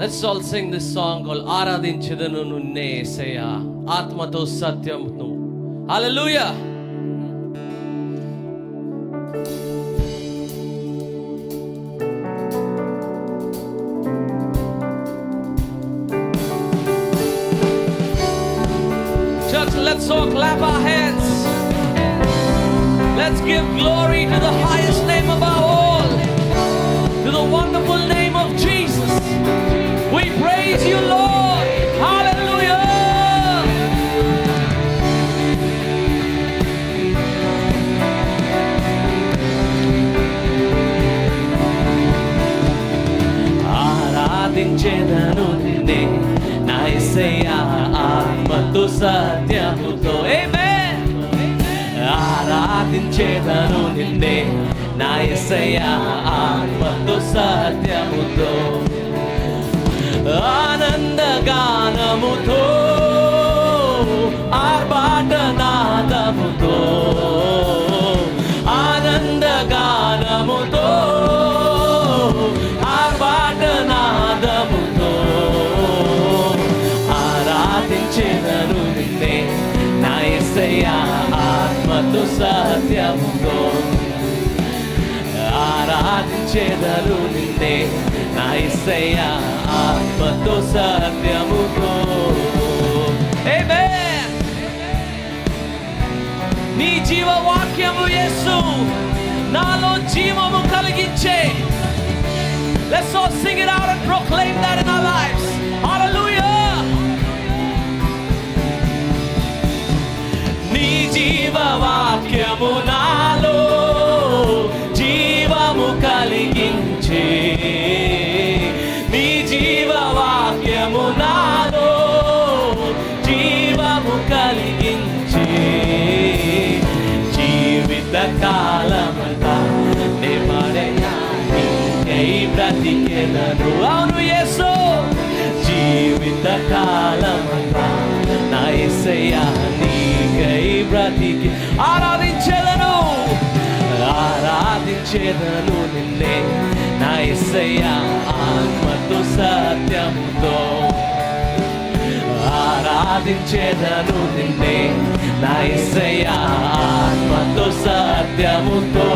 Let's all sing this song called ఆరాధించెదను నిన్నే యేసయ్యా ఆత్మతో సత్యముతో. Hallelujah. Church, let's all clap our hands. Let's give glory to the highest name above all, to the wonderful name of Jesus. We praise you, Lord. Hallelujah. ఆరాధించెదను నిన్నే నా యేసయ్యా ఆత్మతో సత్యముతో. ఆమేన్. ఆరాధించెదను నిన్నే నా యేసయ్యా ఆత్మతో సత్యముతో. ఆనందగానముతో ఆర్భాటనాదముతో. ఆనందగానముతో ఆర్భాటనాదముతో ఆరాధించెదను నిన్నే నా యేసయ్యా ఆత్మతో సత్యముతో. ఆరాధించెదను నిన్నే నా యేసయ్యా ఆత్మతో సత్యముతో. ఆమేన్. నీ జీవవాక్యము యేసు నాలో జీవము కలిగించే. Let's all sing it out and proclaim that in our lives. Hallelujah. నీ జీవవాక్యము నాలో జీవము కలిగించే. నీ జీవవాక్యము నాలో జీవము కలిగించే. జీవిత కాలమంతా నెమ్మదిగా నీకై బ్రతికెదను. అవును యేసు. జీవిత కాలమంతా నా యేసయ్యా నీకై బ్రతికి. ఆరాధించెదను ఆరాధించెదను నిన్నే నా యేసయ్యా ఆత్మతో సత్యముతో. ఆరాధించెదను నిన్నే నా యేసయ్యా ఆత్మతో సత్యముతో.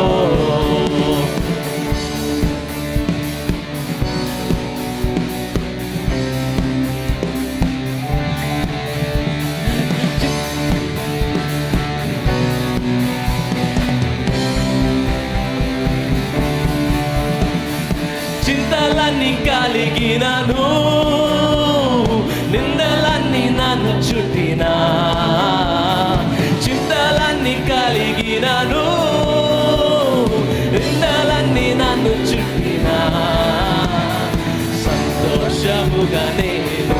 చింతలన్నీ కలిగినను నిందలన్నీ నన్ను చుట్టినా. చింతలన్నీ కలిగినను నిందలన్నీ నన్ను చుట్టినా. సంతోషముగా నేను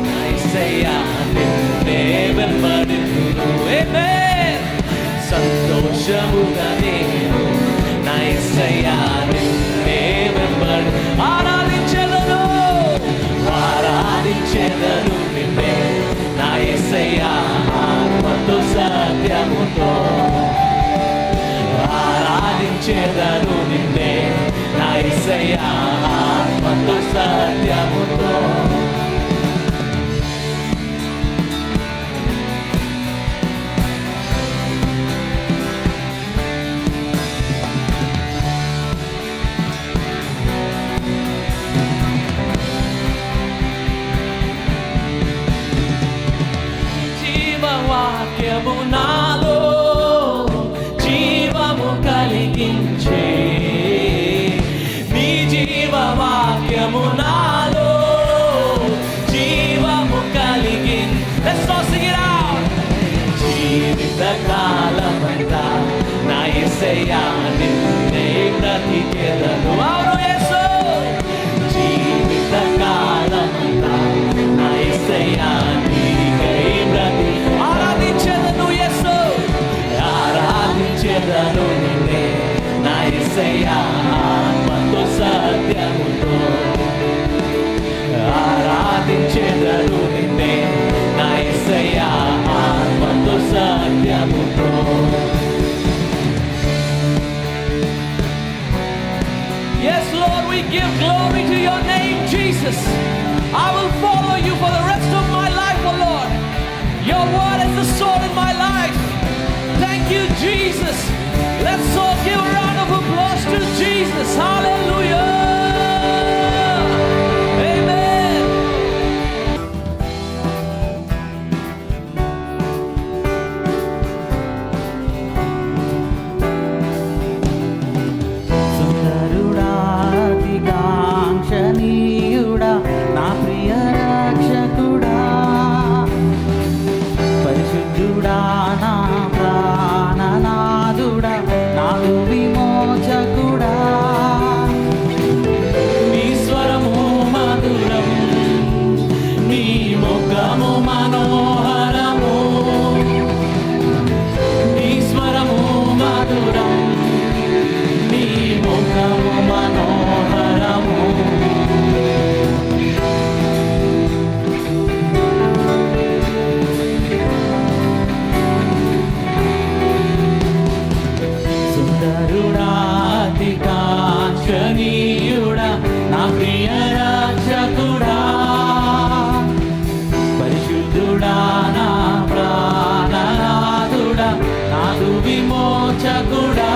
నా యేసయ్యా నిన్నే వెంబడింతును. ఆమేన్. సంతోషముగా నేను నా యేసయ్యా నిన్నే వెంబడి. ఆరాధించెదను ఆరాధించెదను నిన్నే నా యేసయ్యా ఆత్మతో సత్యముతో. ఆరాధించెదను నిన్నే నా యేసయ్యా ఆత్మతో సత్యముతో. జీవవాక్యము నాలో జీవము కలిగించే. నీ జీవవాక్యము నాలో జీవము కలిగించే. జీవితకాలమంతా నా యేసయ్యా నిన్నే బ్రతికెదను. అవును యేసు, జీవితకాలమంతా నా యేసయ్యా నీకై ఆరాధించెదను. యేసు, ఆరాధించెదను నిన్నే నా యేసయ్యా ఆత్మతో సత్యముతో. ఆరాధించెదను నిన్నే నా యేసయ్యా ఆత్మతో సత్యముతో. Yes, Lord, we give glory to your name, Jesus. I will follow you for the rest of my life, oh Lord. Your word is the sword in my life. Thank you, Jesus. Let's all give a round of applause to Jesus. Hallelujah. Amen. సుందరుడా అతికాంక్షణీయుడా నా ప్రియ రక్షకుడా, పరిశుద్ధుడా నా ప్రాణనాథుడా, నాకు విమోచకుడా. నీ స్వరము మధురం, నీ ముఖము మనోహరము. నీ స్వరము మధురం, నీ ముఖము మనోహరము. సుందరుడా అతికాంక్షణీయుడా నా ప్రియ రక్షకుడా, పరిశుద్ధుడా నా ప్రాణనాథుడా, నాకు విమోచకుడా.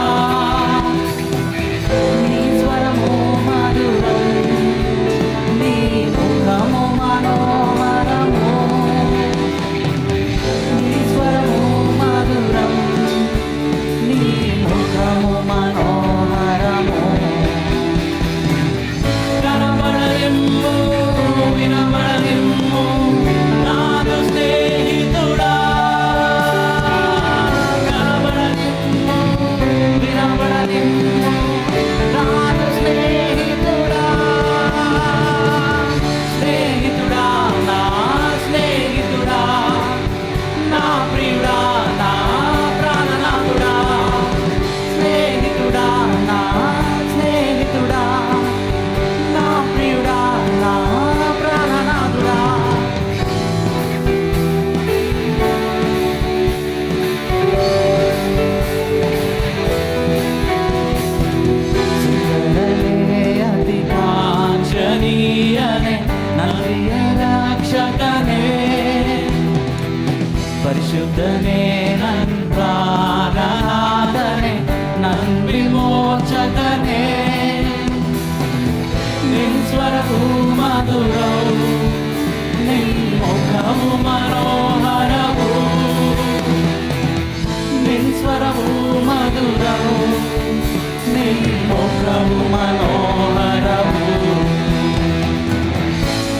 నీ స్వరము మధురం, నీ ముఖము మనోహరము. నీ స్వరము మధురం, నీ ముఖము మనోహరము. కనబడనిమ్ము, వినబడనిమ్ము నాదు స్నేహితుడా. కనబడనిమ్ము, వినబడనిమ్ము నాదు స్నేహితుడా. స్నేహితుడా, నా స్నేహితుడా, నా ప్రియుడా, నా ప్రాణనాథుడా. స్నేహితుడా నా స్నేహితుడా, నా ప్రియుడా, నా ప్రాణనాథుడా. సుందరలే అతికాంక్షణీయనే నా ప్రియ రక్షకనే, పరిశుద్ధనే నన్ ప్రాణనాథనే, నన్ విమోచకనే. నిన్ స్వరము మధురౌ, నిన్ ముఖము మనోహరము. నిన్ స్వరము మధురౌ, నిన్ ముఖము మనోహరము.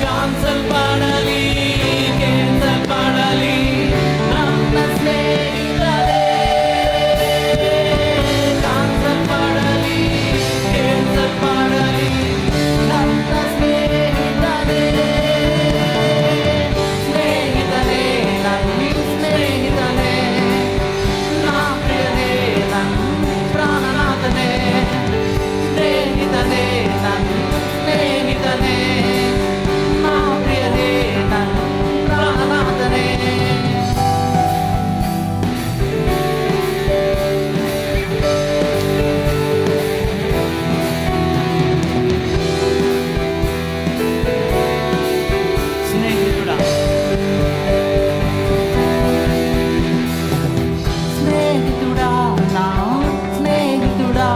క్యాన్సల్ పడలి, క్యాన్సల్ పడలి ನನ್ನ ಸ್ನೇಹಿತರೇ. ಕ್ಯಾನ್ಸಲ್ ಪಡಲಿ, ಕ್ಯಾನ್ಸಲ್ ಪಡಲಿ ನನ್ನ ಸ್ನೇಹಿತರೇ. ಸ್ನೇಹಿತನೇ, ನನ್ನ ಸ್ನೇಹಿತನೇ, నా ప్రియನೇ, ನನ್ನ ప్రాణనాథనే. స్నేహితనే, ನನ್ನ స్నేహితనే, నా ప్రియనే, ನನ್ನ ప్రాణనాథనే. స్నేహితుడా, స్నేహితుడా నా స్నేహితుడా,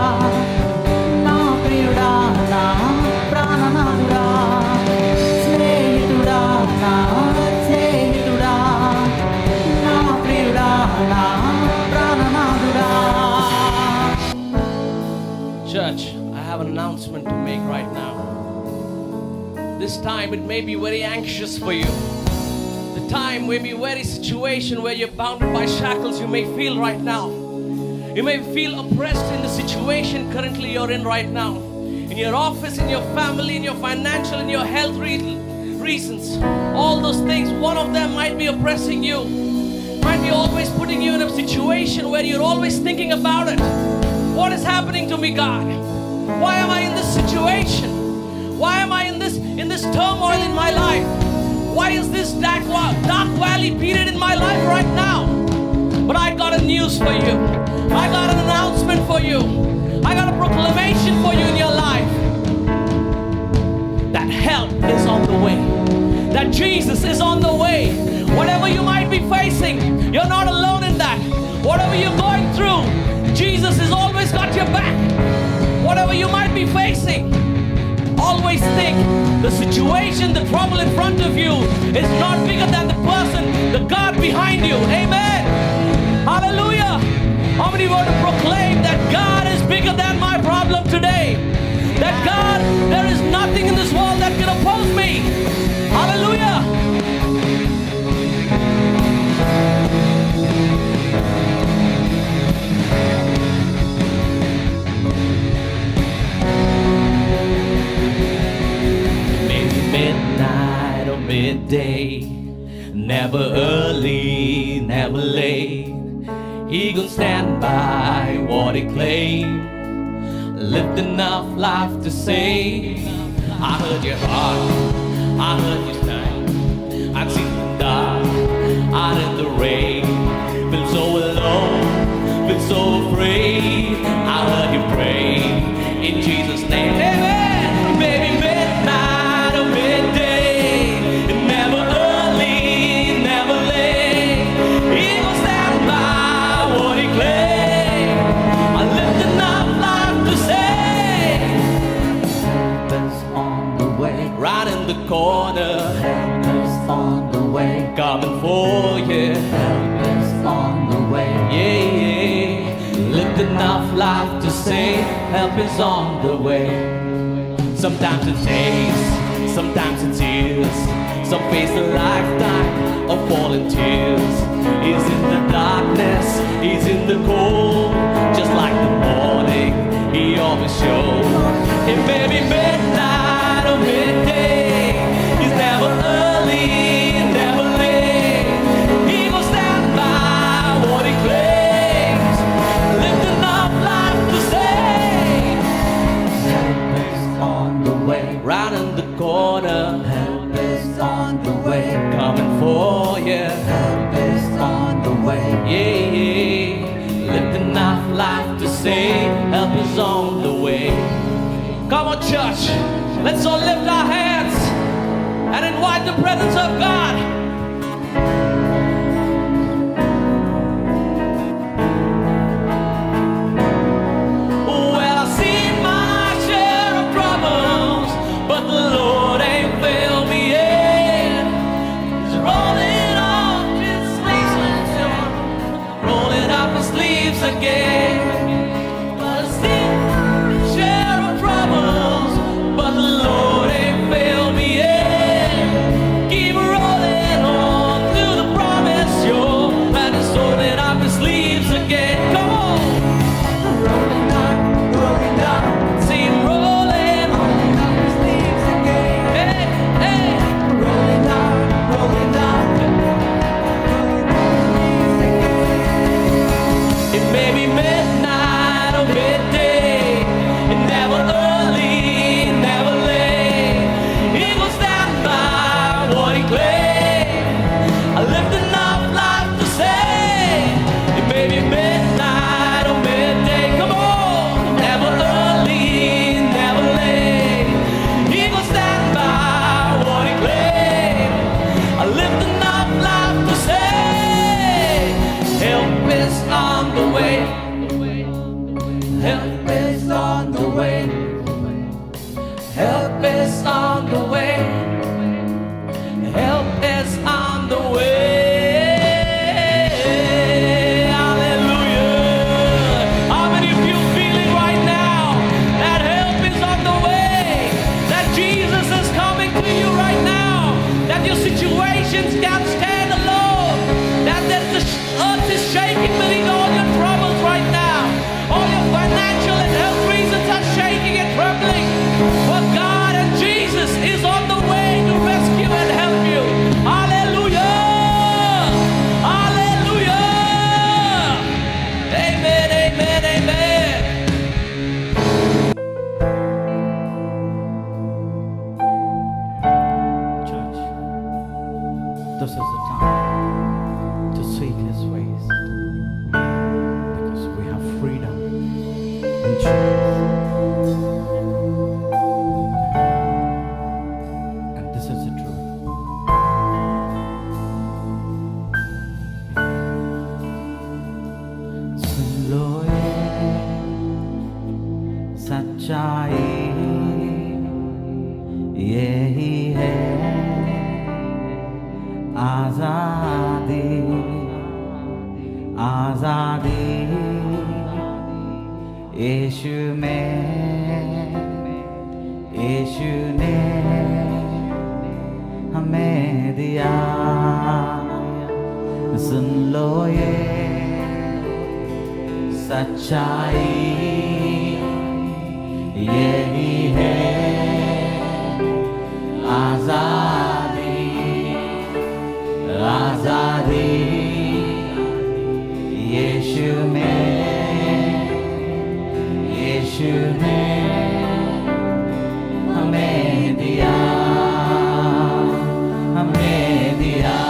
నా ప్రియుడా, నా ప్రాణనాథుడా. స్నేహితుడా నా స్నేహితుడా, నా ప్రియుడా, నా ప్రాణనాథుడా. Church, I have an announcement to make right now. This time it may be very anxious for you. The time may be very situation where you're bounded by shackles you may feel right now. You may feel oppressed in the situation currently you're in right now. In your office, in your family, in your financial, in your health reasons. All those things, one of them might be oppressing you. Might be always putting you in a situation where you're always thinking about it. What is happening to me, God? Why am I in this situation? Why am I in this turmoil in my life? Why is this dark valley period in my life right now? But I got a news for you. I got an announcement for you. I got a proclamation for you in your life. That help is on the way. That Jesus is on the way. Whatever you might be facing, you're not alone in that. Whatever you're going through, Jesus has always got your back. Whatever you might be facing, always think the situation, the trouble in front of you is not bigger than the person, the God behind you. Amen. Hallelujah. How many want to proclaim that God is bigger than my problem today? That God, there is nothing in this world that can oppose me. Hallelujah. Midnight or midday, never early, never late. He gonna stand by what he claimed. Lived enough life to say, I heard your heart, I heard your time. I've seen you die out in the rain. Been so alone, been so afraid. I heard you pray in Jesus' name. Amen. Baby, midnight or midday, never early, never late. He will stand by what he claimed. I lived enough life to say, Help is on the way. right in the corner, Help is on the way. coming for you. Help is on the way. Yeah, yeah. Lived enough life to say, help is on the way. Sometimes it's days, sometimes it's years. Some face a lifetime of falling tears. He's in the darkness, he's in the cold. Just like the morning, he always shows. It may be midnight or midday. He's never early, never late. He will stand by what he claims. Lived enough life to say, Help is on the way. right in the corner, Help is on the way. coming for you. Help is on the way. Yeah, yeah. Lived enough life to say, help is on the way. Come on, church. Let's all lift our hands and invite the presence of God. Well, I've seen my share of problems, but the Lord ain't failed me yet. He's rolling off his sleeves, rolling up his sleeves again. But I've seen my share of troubles, but the Lord ain't failed me yet. Keep rolling this is the time to seek His ways, because we have freedom in Jesus. And this is the truth. सुन लो सच्चाई यही है, आजादी आजादी यीशु में, यीशु ने हमें दिया। सुन लो ये सच्चाई यही है, आजादी आजादी यीशु में, यीशु ने हमें दिया, हमें दिया।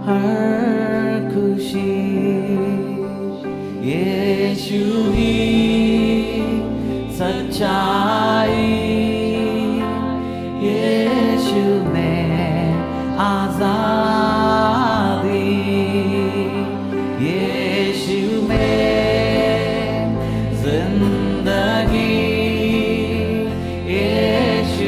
हर खुशी यीशु ही सच्चाई, यीशु में आजादी, यीशु में जिंदगी, यीशु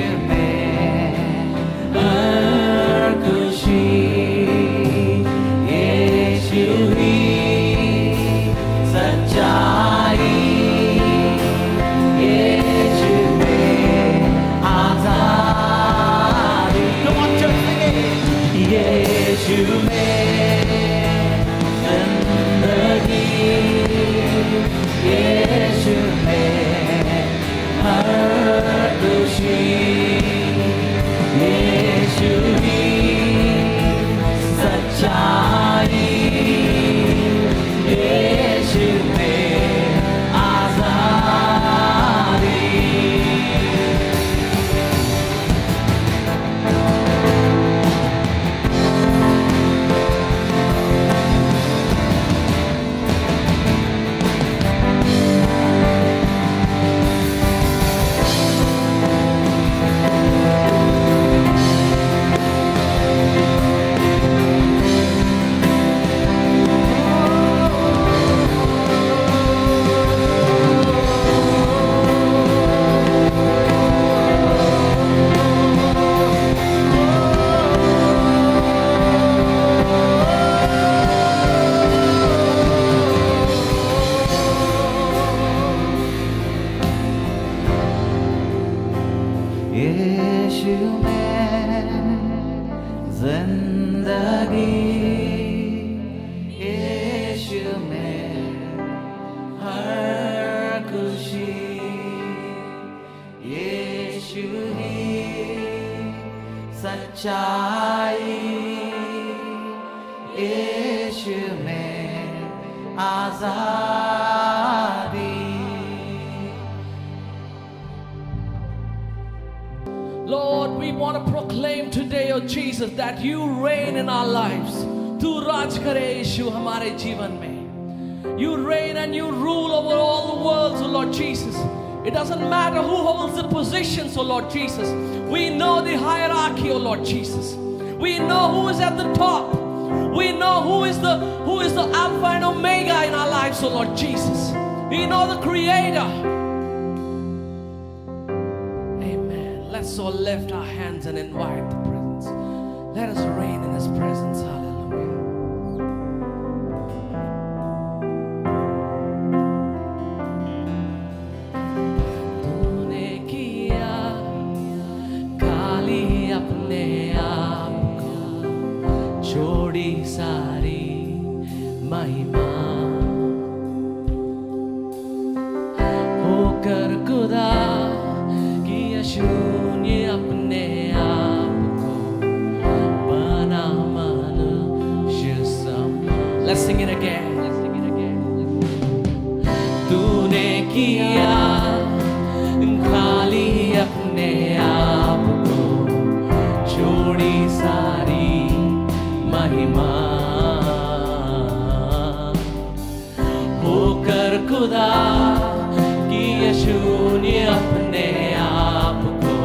यीशु में जिंदगी, यीशु में हर खुशी, यीशु ही सच्चाई, यीशु में आजादी। Lord, we want to proclaim today, oh Jesus, that you reign in our lives. तू राज करे यीशु हमारे जीवन में. You reign and you rule over all the worlds, oh Lord Jesus. It doesn't matter who holds the positions, oh Lord Jesus. We know the hierarchy, oh Lord Jesus. We know who is at the top. We know who is the Alpha and Omega in our lives, oh Lord Jesus. We know the Creator. Let's all lift our hands and invite the presence. Let us reign in His presence. Hallelujah. तूने किया खाली अपने आप को, छोड़ी सारी महिमा, होकर खुदा शून्य अपने आप को बना मनुष्य समान. Let's sing it again. तूने किया खाली अपने आप को, छोड़ी सारी महिमा, होकर खुदा की शून्य अपने आप को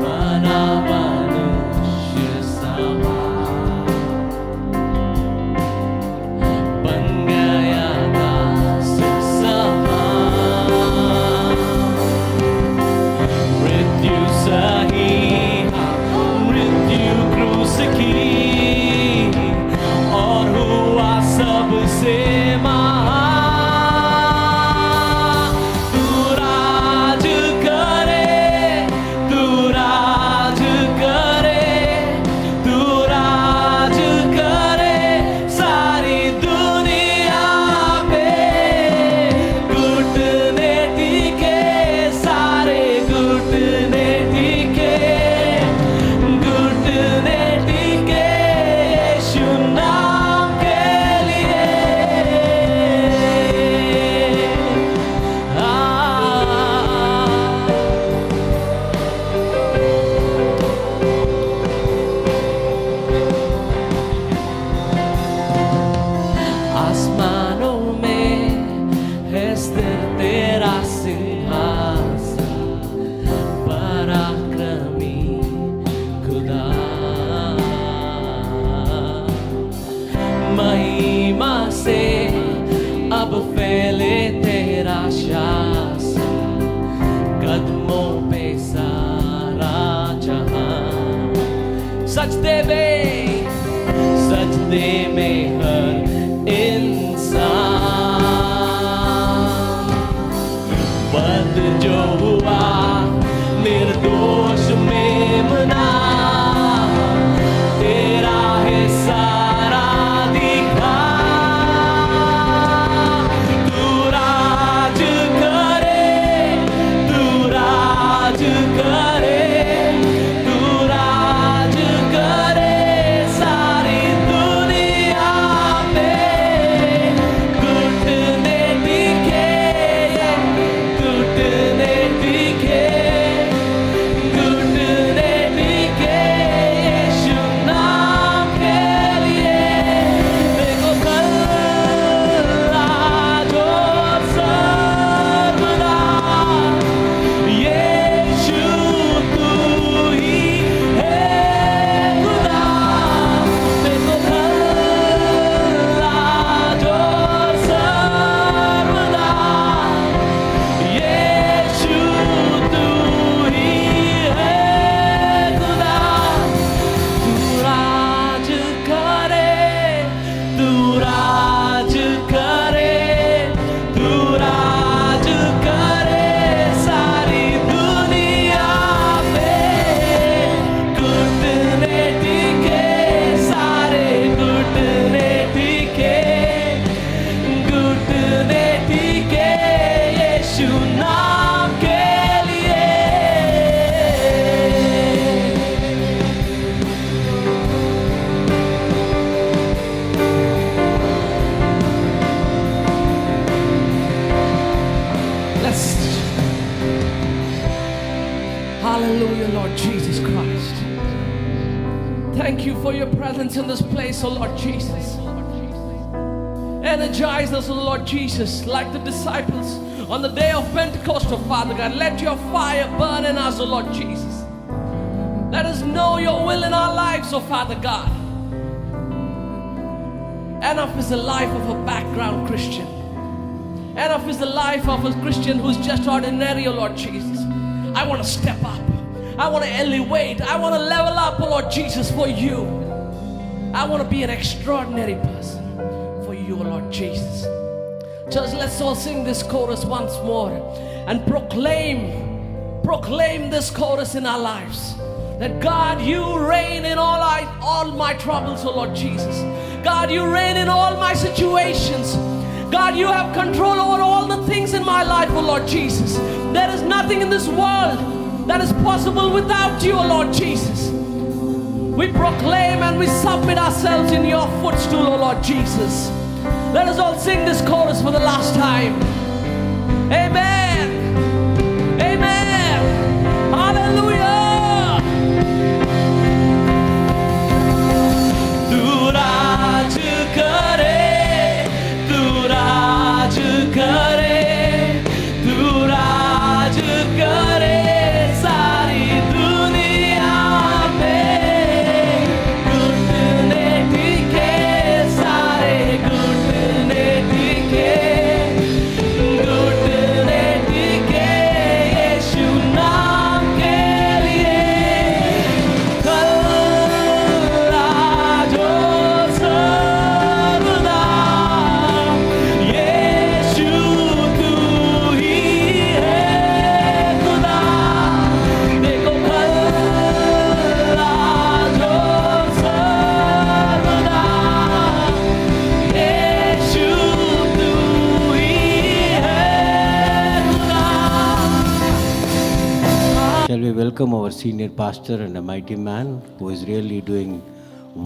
बना मनुष्य समान, बन गया दास समान. मृत्यु सही मृत्यु क्रूस की, और हुआ सबसे महान. महिमा से अब फैले तेरा शासन, कदमों पे सारा जहां. सजदे में हर इंसान, वध जो हुआ निर्दोष मेमना, तेरा है सारा दिखा. तू राज करे, तू राज करे, तू राज करे सारी दुनिया में. घुटने टिके, घुटने टिके, घुटने टिके यीशु नाम के लिए. देखो कल आज और सर्वदा यीशु Hallelujah, Lord Jesus Christ. Thank you for your presence in this place, oh Lord Jesus. Energize us, oh Lord Jesus, like the disciples on the day of Pentecost, oh Father God. Let your fire burn in us, oh Lord Jesus. Let us know your will in our lives, oh Father God. Enough is the life of a background Christian. Enough is the life of a Christian who's just ordinary, oh Lord Jesus. I want to step up. I want to elevate. I want to level up, oh Lord Jesus, for you. I want to be an extraordinary person for you, oh Lord Jesus. Church, let's all sing this chorus once more and proclaim this chorus in our lives. That God, you reign in all my troubles, oh Lord Jesus. God, you reign in all my situations. God, you have control over all the things in my life, oh Lord Jesus. There is nothing in this world that is possible without you, oh Lord Jesus. We proclaim and we submit ourselves in your footstool, oh Lord Jesus. Let us all sing this chorus for the last time. Amen. Amen. Hallelujah. तू राज करे, तू राज करे, तू राज करे सारी दुनिया में। घुटने टिके सारे घुटने टिके, घुटने टिके यीशु नाम के लिए। कल आज और सर्वदा यीशु तू ही है खुदा। देखो कल आज और सर्वदा यीशु तू ही है खुदा। Shall we welcome our senior pastor and a mighty man who is really doing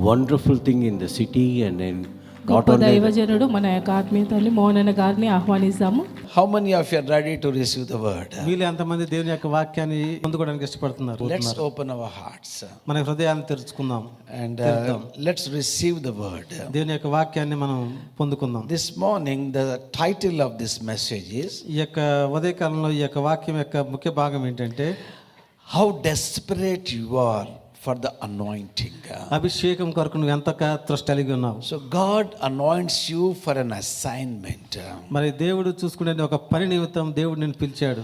wonderful thing in the city and then not గొప్ప only దైవజనుడు మన యొక్క ఆత్మీయ తల్లి మోహనన్న గారిని ఆహ్వానిస్తాము. How many of you are ready to receive the word? వీళ్ళు ఎంతమంది దేవుని యొక్క వాక్యాన్ని పొందుకోవడానికి ఇష్టపడుతున్నారు? Let's open our hearts మన హృదయాన్ని తెరుచుకుందాం and let's receive the word. దేవుని యొక్క వాక్యాన్ని మనం పొందుకుందాం. This morning, the title of this message is ఈ యొక్క ఉదయకాలంలో ఈ యొక్క వాక్యం యొక్క ముఖ్య భాగం ఏంటంటే How Desperate You Are for the Anointing. అభిషేకం కొరకు నువ్వు ఎంత తృష్ట కలిగి ఉన్నావు. So God anoints you for an assignment. మరి దేవుడు చూసుకునే ఒక పని నిమిత్తం దేవుడు నిన్ను పిలిచాడు.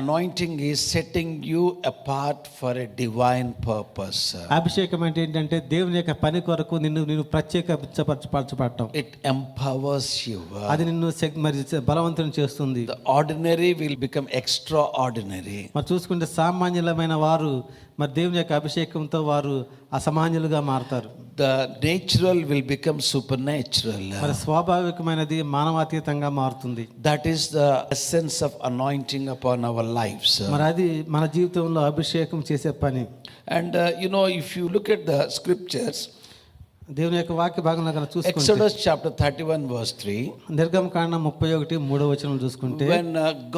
Anointing is setting you apart for a divine purpose. అభిషేకం అంటే ఏంటంటే దేవుని యొక్క పని కొరకు నిన్ను ప్రత్యేకపరచబడటం. It empowers you. అది నిన్ను మరి బలవంతం చేస్తుంది. The ordinary will become extraordinary. మరి చూసుకుంటే సామాన్యులమైన వారు మరి దేవుని యొక్క అభిషేకంతో వారు అసామాన్యులుగా మారతారు. The natural will become supernatural. మరి స్వాభావికమైనది మానవాతీతంగా మారుతుంది. That is the essence of anointing upon our lives. మరి అది మన జీవితంలో అభిషేకం చేసే పని. And if you look at the scriptures, దేవుని యొక్క వాక్య భాగంలో కనుక చూసుకుంటే Exodus chapter 31 verse 3, నిర్గమకాండం 31:3 చూసుకుంటే when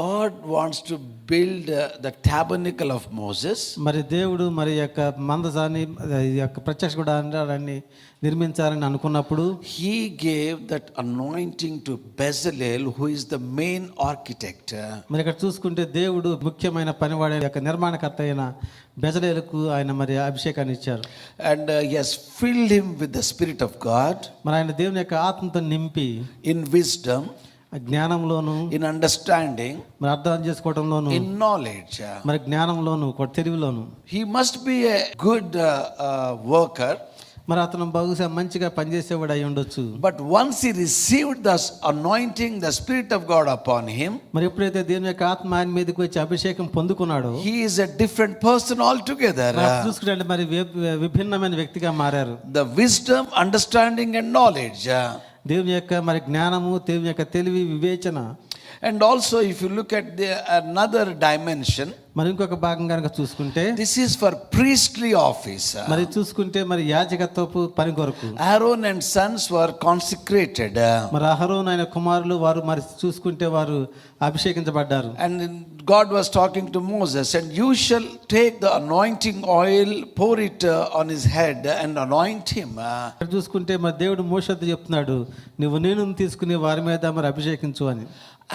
God wants to build the tabernacle of Moses, మరి దేవుడు మరి యొక్క మందసాన్ని ఈ యొక్క ప్రత్యక్ష గుడారాన్ని నిర్మించాలని అనుకున్నప్పుడు he gave that anointing to Bezalel, who is the main architect. మరి ఇక్కడ చూసుకుంటే దేవుడు ముఖ్యమైన పనివాడి యొక్క నిర్మాణకర్త అయిన బెజలేలుకు ఆయన మరి అభిషేకాన్ని ఇచ్చారు. And he has filled him with the Spirit of God, మరి ఆయన దేవుని యొక్క ఆత్మతో నింపి in wisdom, జ్ఞానంలోను in understanding, మరి అర్థం చేసుకోవడంలోను in knowledge. మరి జ్ఞానంలోను తెలివిలోను. He must be a good worker, మరి అతను బహుశా మంచిగా పనిచేసేవాడు అయి ఉండొచ్చు. but once he received the anointing, the Spirit of God upon him, మరి ఎప్పుడైతే దేవుని యొక్క ఆత్మ ఆయన మీదకి వచ్చి అభిషేకం పొందుకున్నాడో he is a different person altogether. చూసుకుంటే మరి విభిన్నమైన వ్యక్తిగా మారారు. The wisdom, understanding and knowledge, దేవుని యొక్క మరి జ్ఞానము, దేవుని యొక్క తెలివి, వివేచన And also, if you look at another dimension, మరి ఇంకొక భాగం కనుక చూసుకుంటే this is for priestly office. మరి చూసుకుంటే మరి యాజకత్వపు పని కొరకు Aaron and sons were consecrated. మరి అహరోను ఆయన కుమారులు వారు మరి చూసుకుంటే వారు అభిషేకించబడ్డారు. And God was talking to Moses, and you shall take the anointing oil, pour it on his head and anoint him. ఇక్కడ చూసుకుంటే మరి దేవుడు మోషేతో చెప్తున్నాడు, నువ్వు నేను తీసుకుని వారి మీద మరి అభిషేకించు అని.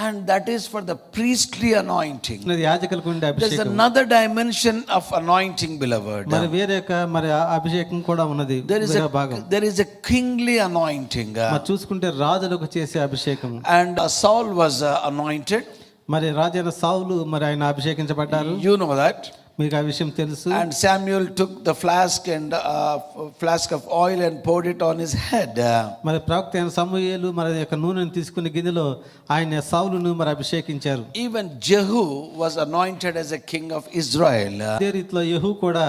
And that is for the priestly anointing. అది యాజకులకు ఉండే There's అభిషేకం. another dimension of anointing, beloved. మరి వేరే మరి అభిషేకం కూడా ఉన్నది. వేరే భాగం. There is a kingly anointing. మరి చూసుకుంటే రాజులకు చేసే అభిషేకం. And Saul was anointed. మరి రాజైన సౌలు మరి ఆయన అభిషేకించబడ్డారు. You know that. మీకు ఆ విషయం తెలుసు. And Samuel took the flask of oil and poured it on his head. మరి ప్రవక్త అయిన సమూయేలు మరి యొక్క నూనెను తీసుకుని గిన్నెలో ఆయన సౌలును మరి అభిషేకించారు. Even Jehu was anointed as a king of Israel. అదే రీతిలో యెహూ కూడా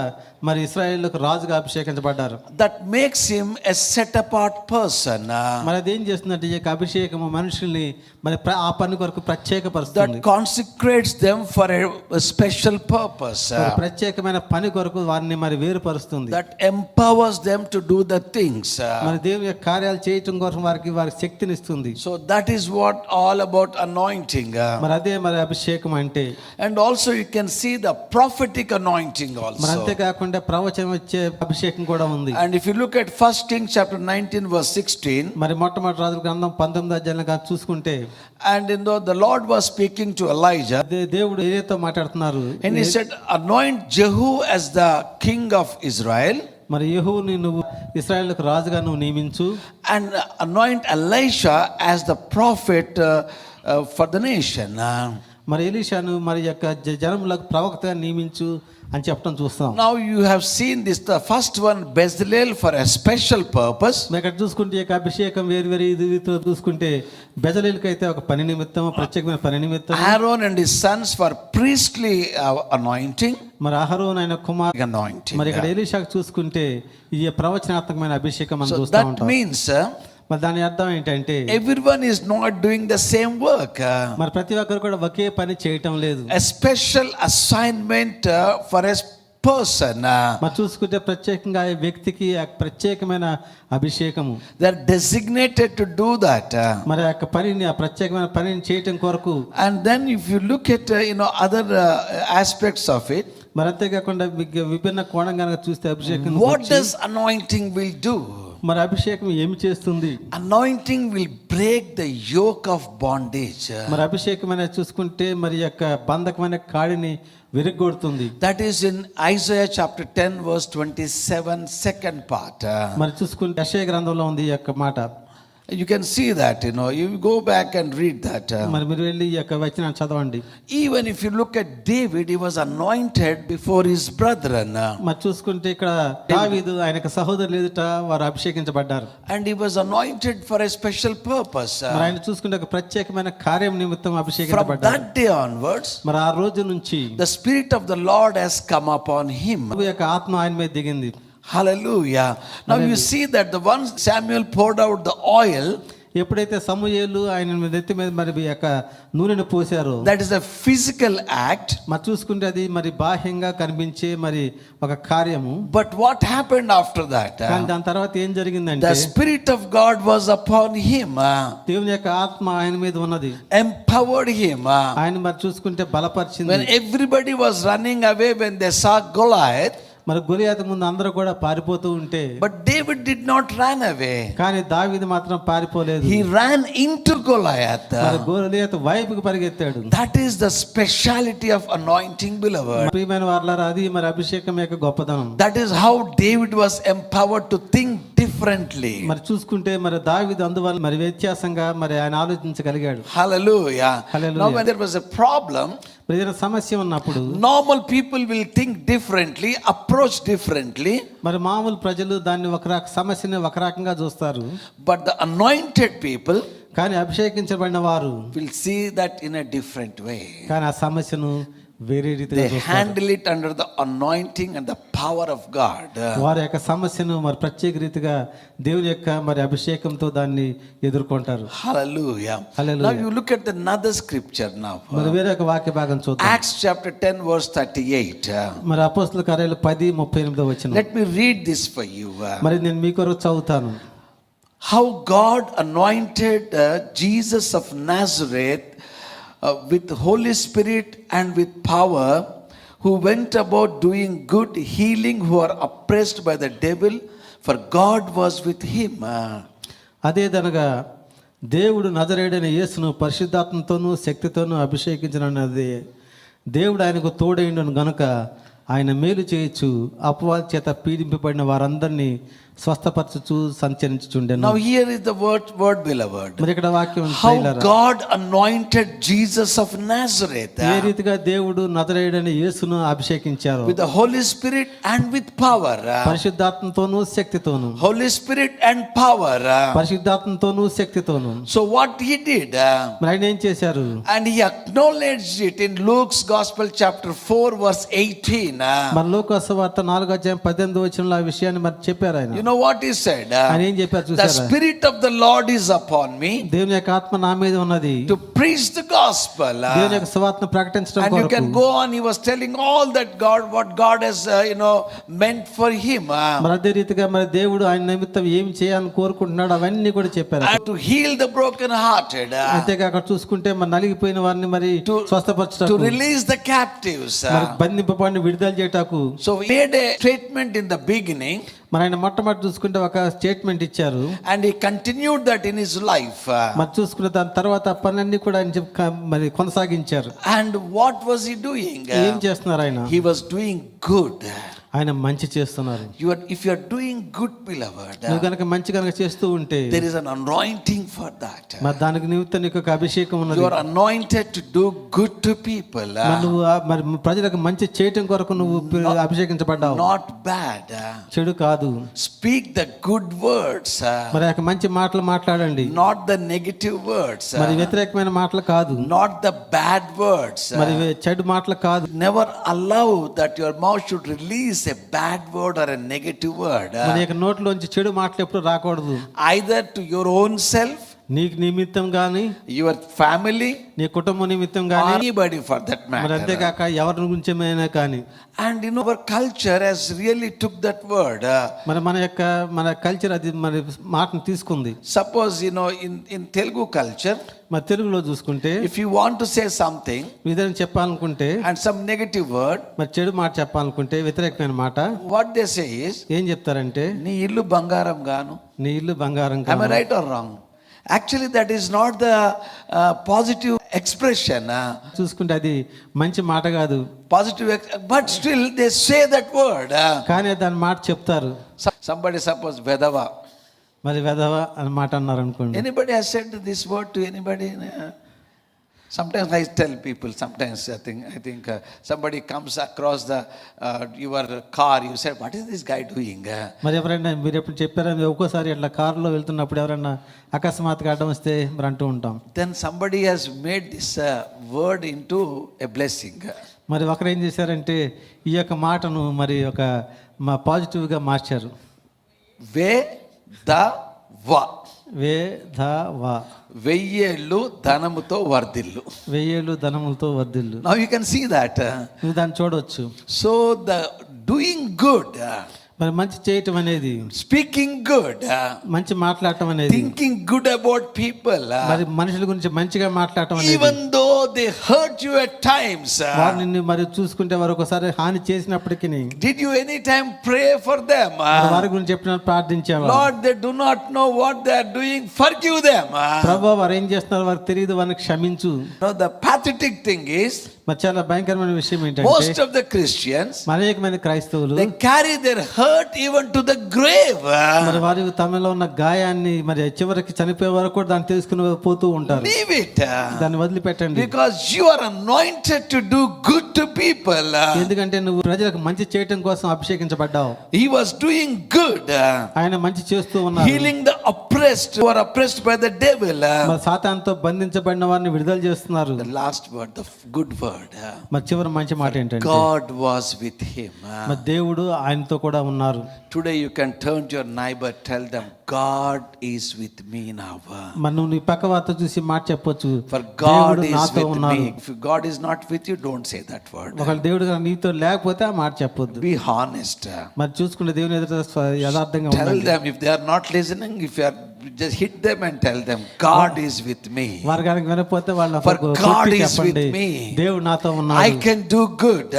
మరి ఇశ్రాయేలుకు రాజుగా అభిషేకించబడ్డారు. That makes him a set apart person. మరి అదేం చేస్తుందంటే ఈ యొక్క అభిషేకము మనుషుల్ని మరి ఆ పని కొరకు ప్రత్యేకపరుస్తుంది. That consecrates them for a special purpose. ప్రత్యేకమైన పని కొరకు వారిని మరి వేరుపరుస్తుంది. That empowers them to do the things. మరి దేవుని యొక్క కార్యాలు చేయటం కోసం వారికి శక్తిని ఇస్తుంది. So that is what all about anointing. మరి అదే మరి అభిషేకం అంటే. And also you can see the prophetic anointing also. మరి అంతేకాకుండా ప్రవచనం వచ్చే అభిషేకం కూడా ఉంది. And if you look at 1 Kings chapter 19 verse 16, మరి మొట్టమొదటి రాజుల గ్రంథం 19వ అధ్యాయంలో చూసుకుంటే, and the Lord was speaking to Elijah, దేవుడు ఏలియాతో మాట్లాడుతున్నారు. and he said, anoint Jehu as the king of Israel, మరి యెహూని నువ్వు ఇశ్రాయేలుకు రాజుగా నువ్వు నియమించు, and anoint Elisha as the prophet for the nation. మరి ఎలీషాను మరి యొక్క జనములకు ప్రవక్తగా నియమించు అని చెప్పడం చూస్తాం. Now you have seen this, the first one Bezalel for a special purpose. ఇక్కడ చూసుకుంటే ఈ అభిషేకం వేరు రీతిలో చూసుకుంటే బెజలేలుకి అయితే ఒక పని నిమిత్తం, ప్రత్యేకమైన పని నిమిత్తం. Aaron and his sons for priestly anointing. మరి అహరోను ఆయన కుమారుడు Anointing. మరి ఇక్కడ ఎలీషాకు చూసుకుంటే ఈ ప్రవచనాత్మకమైన అభిషేకం మనం చూస్తూ That ఉంటాం. means మరి దాని అర్థం ఏంటంటే everyone is not doing the same work. మరి ప్రతి ఒక్కరు కూడా ఒకే పని చేయటం లేదు. A special assignment for a person. మరి చూసుకుంటే ప్రత్యేకంగా ఈ వ్యక్తికి ప్రత్యేకమైన అభిషేకము. They are designated to do that. మరి ఆ పనిని, ఆ ప్రత్యేకమైన పనిని చేయటం కొరకు. And then if you look at other aspects of it, మరి అంతేకాకుండా విభిన్న కోణం కనుక చూస్తే అభిషేకం what does anointing will do? మరి అభిషేకం ఏమి చేస్తుంది? Anointing will break the yoke of bondage. మరి అభిషేకమైన చూసుకుంటే మరి యొక్క బంధకమైన కాడిని విరగొడుతుంది. That is in Isaiah chapter 10 verse 27 second part. మరి చూసుకుంటే యెషయా గ్రంథంలో ఉంది ఈ యొక్క మాట. You can see that, you go back and read that. మరి మీరు వెళ్ళి ఈ యొక్క వచనాన్ని చదవండి. Even if you look at David, he was anointed before his brethren. మరి చూసుకుంటే ఇక్కడ దావీదు ఆయనకు సహోదరులు ఎదుట వారు అభిషేకించబడ్డారు. And he was anointed for a special purpose. మరి ఆయన చూసుకుంటే ఒక ప్రత్యేకమైన కార్యం నిమిత్తం From అభిషేకించబడ్డారు. that day onwards, మరి ఆ రోజు నుంచి the Spirit of the Lord has come upon him. ప్రభు యొక్క ఆత్మ ఆయన మీద దిగింది. Hallelujah. Now you see that the one Samuel poured out the oil, ఎప్పుడైతే సమూయేలు ఆయన నెత్తి మీద మరి యొక్క నూనెను పోసారో, that is a physical act. మరి చూసుకుంటే అది మరి బాహ్యంగా కనిపించే మరి ఒక కార్యము. But what happened after that? కానీ దాని తర్వాత ఏం జరిగిందంటే The Spirit of God was upon him, దేవుని యొక్క ఆత్మ ఆయన మీద ఉన్నది, empowered him. ఆయన మరి చూసుకుంటే బలపరిచింది. When everybody was running away when they saw Goliath, మరి గొలియాతు ముందు అందరూ కూడా పారిపోతూ ఉంటే, but David did not run away. కానీ దావీదు మాత్రం పారిపోలేదు. He ran into Goliath. మరి గొలియాతు వైపుకి పరిగెత్తాడు. That is the speciality of anointing, beloved. ప్రియమైన వారలారా, అది మరి అభిషేకం యొక్క గొప్పతనం. That is how David was empowered to think differently. మరి చూసుకుంటే మరి దావీదు అందువల్ల మరి వ్యత్యాసంగా మరి ఆయన ఆలోచించగలిగాడు. Hallelujah. Hallelujah. Now when there was a problem, ఏదైనా సమస్య ఉన్నప్పుడు normal people will think differently, approach differently. మరి మామూలు ప్రజలు దాన్ని సమస్యని ఒక రకంగా చూస్తారు. But the anointed people కానీ అభిషేకించబడిన వారు will see that in a different way. కానీ ఆ సమస్యను వేరే రీతిగా They చూస్తారు. handle it under the anointing and the power of God. వారి యొక్క సమస్యను మరి ప్రత్యేక రీతిగా దేవుని యొక్క మరి అభిషేకంతో దాన్ని ఎదుర్కొంటారు. Hallelujah. Hallelujah. Now you look at another scripture now. మరి వేరే ఒక వాక్య భాగం చూద్దాం. Acts chapter 10 verse 38. మరి అపోస్తల కార్యాలు 10:38 వచనం. Let me read this for you. మరి నేను మీ కొరకు చదువుతాను. How God anointed Jesus of Nazareth with the Holy Spirit and with power, who went about doing good, healing who are oppressed by the devil, for God was with him. అదేదనగా దేవుడు నజరేయుడైన యేసును పరిశుద్ధాత్మతోనూ శక్తితోనూ అభిషేకించినది. దేవుడు ఆయనకు తోడైండును గనుక ఆయన మేలు చేయొచ్చు, అపవాది చేత పీడింపబడిన వారందరినీ స్వస్థపరచుచు సంచరించుచుండెను. Now here is the word beloved. మరి ఇక్కడ వాక్యం How ప్రియులారా, God anointed Jesus of Nazareth ఏ రీతిగా దేవుడు నజరేయుడైన యేసును అభిషేకించారు with the Holy Spirit and with power. పరిశుద్ధాత్మతోనూ శక్తితోనూ. Holy Spirit and power. పరిశుద్ధాత్మతోనూ శక్తితోనూ. So what he did, మరి ఆయన ఏం చేశారు? and he acknowledged it in Luke's Gospel chapter 4 verse 18. మరి లూకా సువార్త 4:18 వచనంలో ఆ విషయాన్ని మరి చెప్పారు ఆయన. You know what he said? ఆయన ఏం చెప్పారు The చూసారా? Spirit of the Lord is upon me దేవుని యొక్క ఆత్మ నా మీద ఉన్నది, to preach the gospel. దేవుని యొక్క సువార్తను ప్రకటించడం And you can కొరకు. go on. He was telling all that what God has meant for him. మరి అదే రీతిగా మరి దేవుడు ఆయన నిమిత్తం ఏం చేయాలని కోరుకుంటున్నాడు అవన్నీ కూడా చెప్పారు. And to heal the broken-hearted. అంతేగా అక్కడ చూసుకుంటే మరి నలిగిపోయిన వారిని మరి To స్వస్థపరచటకు, release the captives. మరి బంధింపబడిన విడుదల చేయటకు. So he made a statement in the beginning. మరి ఆయన మొట్టమొదటి చూసుకుంటే ఒక స్టేట్మెంట్ ఇచ్చారు. And he continued that in his life. మరి చూసుకున్న దాని తర్వాత పనులన్నీ కూడా ఆయన మరి కొనసాగించారు. And what was he doing? ఏం చేస్తున్నారు ఆయన? He was doing good. ఆయన మంచి చేస్తున్నారు. If you are doing good, beloved, నువ్వు కనుక మంచి కనుక చేస్తూ ఉంటే there is an anointing for that. మరి దానికి నిమిత్తం నీకు ఒక అభిషేకం ఉన్నది. You are anointed to do good to people. మరి నువ్వు మరి ప్రజలకు మంచి చేయటం కొరకు నువ్వు అభిషేకించబడ్డావు. Not bad. చెడు కాదు. Speak the good words. మరి ఆ మంచి మాటలు మాట్లాడండి. Not the negative words. మరి వ్యతిరేకమైన మాటలు కాదు. Not the bad words. మరి చెడు మాటలు కాదు. Never allow that your mouth should release a bad word or a negative word. మన యొక్క నోట్లోంచి చెడు మాటలు ఎప్పుడు రాకూడదు. Either to your own self, నీకు నిమిత్తం గాని, your family, నీ కుటుంబం నిమిత్తం గాని, anybody for that మరి matter. అంతేకాక ఎవరి గురించమైనా కానీ. And our culture has really took that word. మరి మన కల్చర్ అది మరి మాటను తీసుకుంది. Suppose in Telugu culture, మరి తెలుగులో చూసుకుంటే if you want to say something ఏదైనా చెప్పాలనుకుంటే and some negative word, మరి చెడు మాట చెప్పాలనుకుంటే వ్యతిరేకమైన మాట what they say is, ఏం చెప్తారంటే నీ ఇల్లు బంగారం గాను. నీ ఇల్లు బంగారం Am I కాదు. right or wrong? Actually, that is not the positive expression. చూసుకుంటే అది మంచి మాట కాదు. But still they say that word. కానీ దాని మాట చెప్తారు. Somebody suppose vedava. మరి వెధవ అని మాట అన్నారు అనుకోండి. Anybody has said this word to anybody? Sometimes I tell people, sometimes I think somebody comes across your car, you said, what is this guy doing? మరి ఎవరైనా మీరు ఎప్పుడు చెప్పారా? ఒక్కోసారి అట్లా కారులో వెళ్తున్నప్పుడు ఎవరైనా అకస్మాత్తుగా అడ్డం వస్తే మరి అంటూ ఉంటాం. Then somebody has made this word into a blessing. మరి ఒకరు ఏం చేశారంటే ఈ యొక్క మాటను మరి ఒక పాజిటివ్గా మార్చారు. వేధవ, వెయ్యేళ్ళు ధనముతో వర్ధిల్లు. వెయ్యేళ్ళు ధనములతో వర్ధిల్లు. Now you can see that. నువ్వు దాన్ని చూడవచ్చు. So the doing good, మరి మంచి చేయటం అనేది, speaking good, మంచి మాట్లాడటం అనేది, thinking good about people, మరి మనుషుల గురించి మంచిగా మాట్లాడటం అనేది, even though they hurt you at times, వారు నిన్ను మరి చూసుకుంటే వారు ఒకసారి హాని చేసినప్పటికీ did you anytime pray for them? వారి గురించి చెప్పిన ప్రార్థించావా? Lord, they do not know what they are doing, forgive them. ప్రభువా వారు ఏం చేస్తున్నారు వారికి తెలియదు, వారిని క్షమించు. Now the pathetic thing is, మరి చాలా భయంకరమైన విషయం ఏంటంటే most of the Christians, అనేకమంది క్రైస్తవులు they carry their hurt even to the grave. మరి వారి తమలో ఉన్న గాయాన్ని మరి చివరికి చనిపోయే వరకు కూడా దాన్ని తీసుకుని పోతూ ఉంటారు. Leave it. దాన్ని వదిలిపెట్టండి. Because you are anointed to do good to people. ఎందుకంటే నువ్వు ప్రజలకు మంచి చేయటం కోసం అభిషేకించబడ్డావు. He was doing good, ఆయన మంచి చేస్తూ ఉన్నారు. healing the oppressed, who are oppressed by the devil. మరి సాతానుతో బంధించబడిన వారిని విడుదల చేస్తున్నారు. The last word, the good word. మరి చివరి మంచి మాట ఏంటంటే God was with him. మరి దేవుడు ఆయనతో కూడా ఉన్నారు. Today you can turn to your neighbor, tell them, God is with me now. మరి నువ్వు నీ పక్క వారితో చూసి మాట చెప్పొచ్చు, For God దేవుడు is నాతో with ఉన్నారు. me. If God is not with you, don't say that word. ఒకవేళ దేవుడు కనుక నీతో లేకపోతే ఆ మాట చెప్పొద్దు. Be honest. మరి చూసుకుంటే దేవుని ఎదుట యథార్థంగా Tell ఉండండి. them if they are not listening, if you are, just hit them and tell them, God is with me. వారు కనుక వినకపోతే వాళ్ళ For God is చెప్పండి, with me. దేవుడు నాతో I ఉన్నాడు, can do good.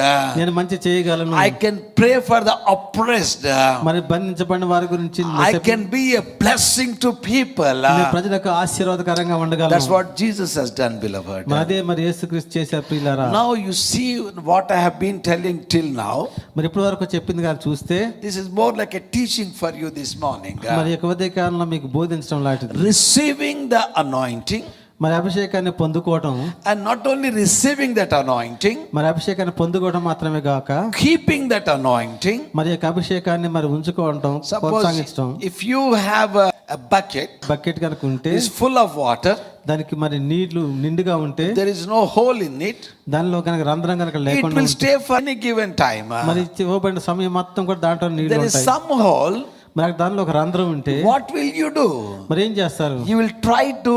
నేను మంచి చేయగలను. I can pray for the oppressed. మరి బంధించబడిన వారి గురించి I can be a blessing to people. నేను ప్రజలకు ఆశీర్వాదకరంగా That's ఉండగలను. what Jesus has done, beloved. మరి అదే మరి యేసుక్రీస్తు చేశారు ప్రియులారా. Now you see what I have been telling till now. మరి ఇప్పటి వరకు చెప్పింది కానీ చూస్తే This is more like a teaching for you this morning. మరి యొక్క ఉదయకాలంలో మీకు బోధించడం లాంటిది. Receiving the anointing, మరి అభిషేకాన్ని పొందుకోవటం, and not only receiving that anointing, మరి అభిషేకాన్ని పొందుకోవడం మాత్రమే కాక keeping that anointing. మరి యొక్క అభిషేకాన్ని మరి ఉంచుకోవటం, Suppose కొనసాగించడం. if you have a bucket bucket కనుక ఉంటే is full of water, దానికి మరి నీళ్లు నిండుగా ఉంటే there is no hole in it, దానిలో కనుక రంధ్రం కనుక it లేకుండా will ఉంటే, stay for any given time. మరి ఇవ్వబడిన సమయం మొత్తం కూడా దాంట్లో నీళ్లు There is ఉంటాయి. some hole, మరి దానిలో ఒక రంధ్రం ఉంటే what will you do? మరి ఏం చేస్తారు? You will try to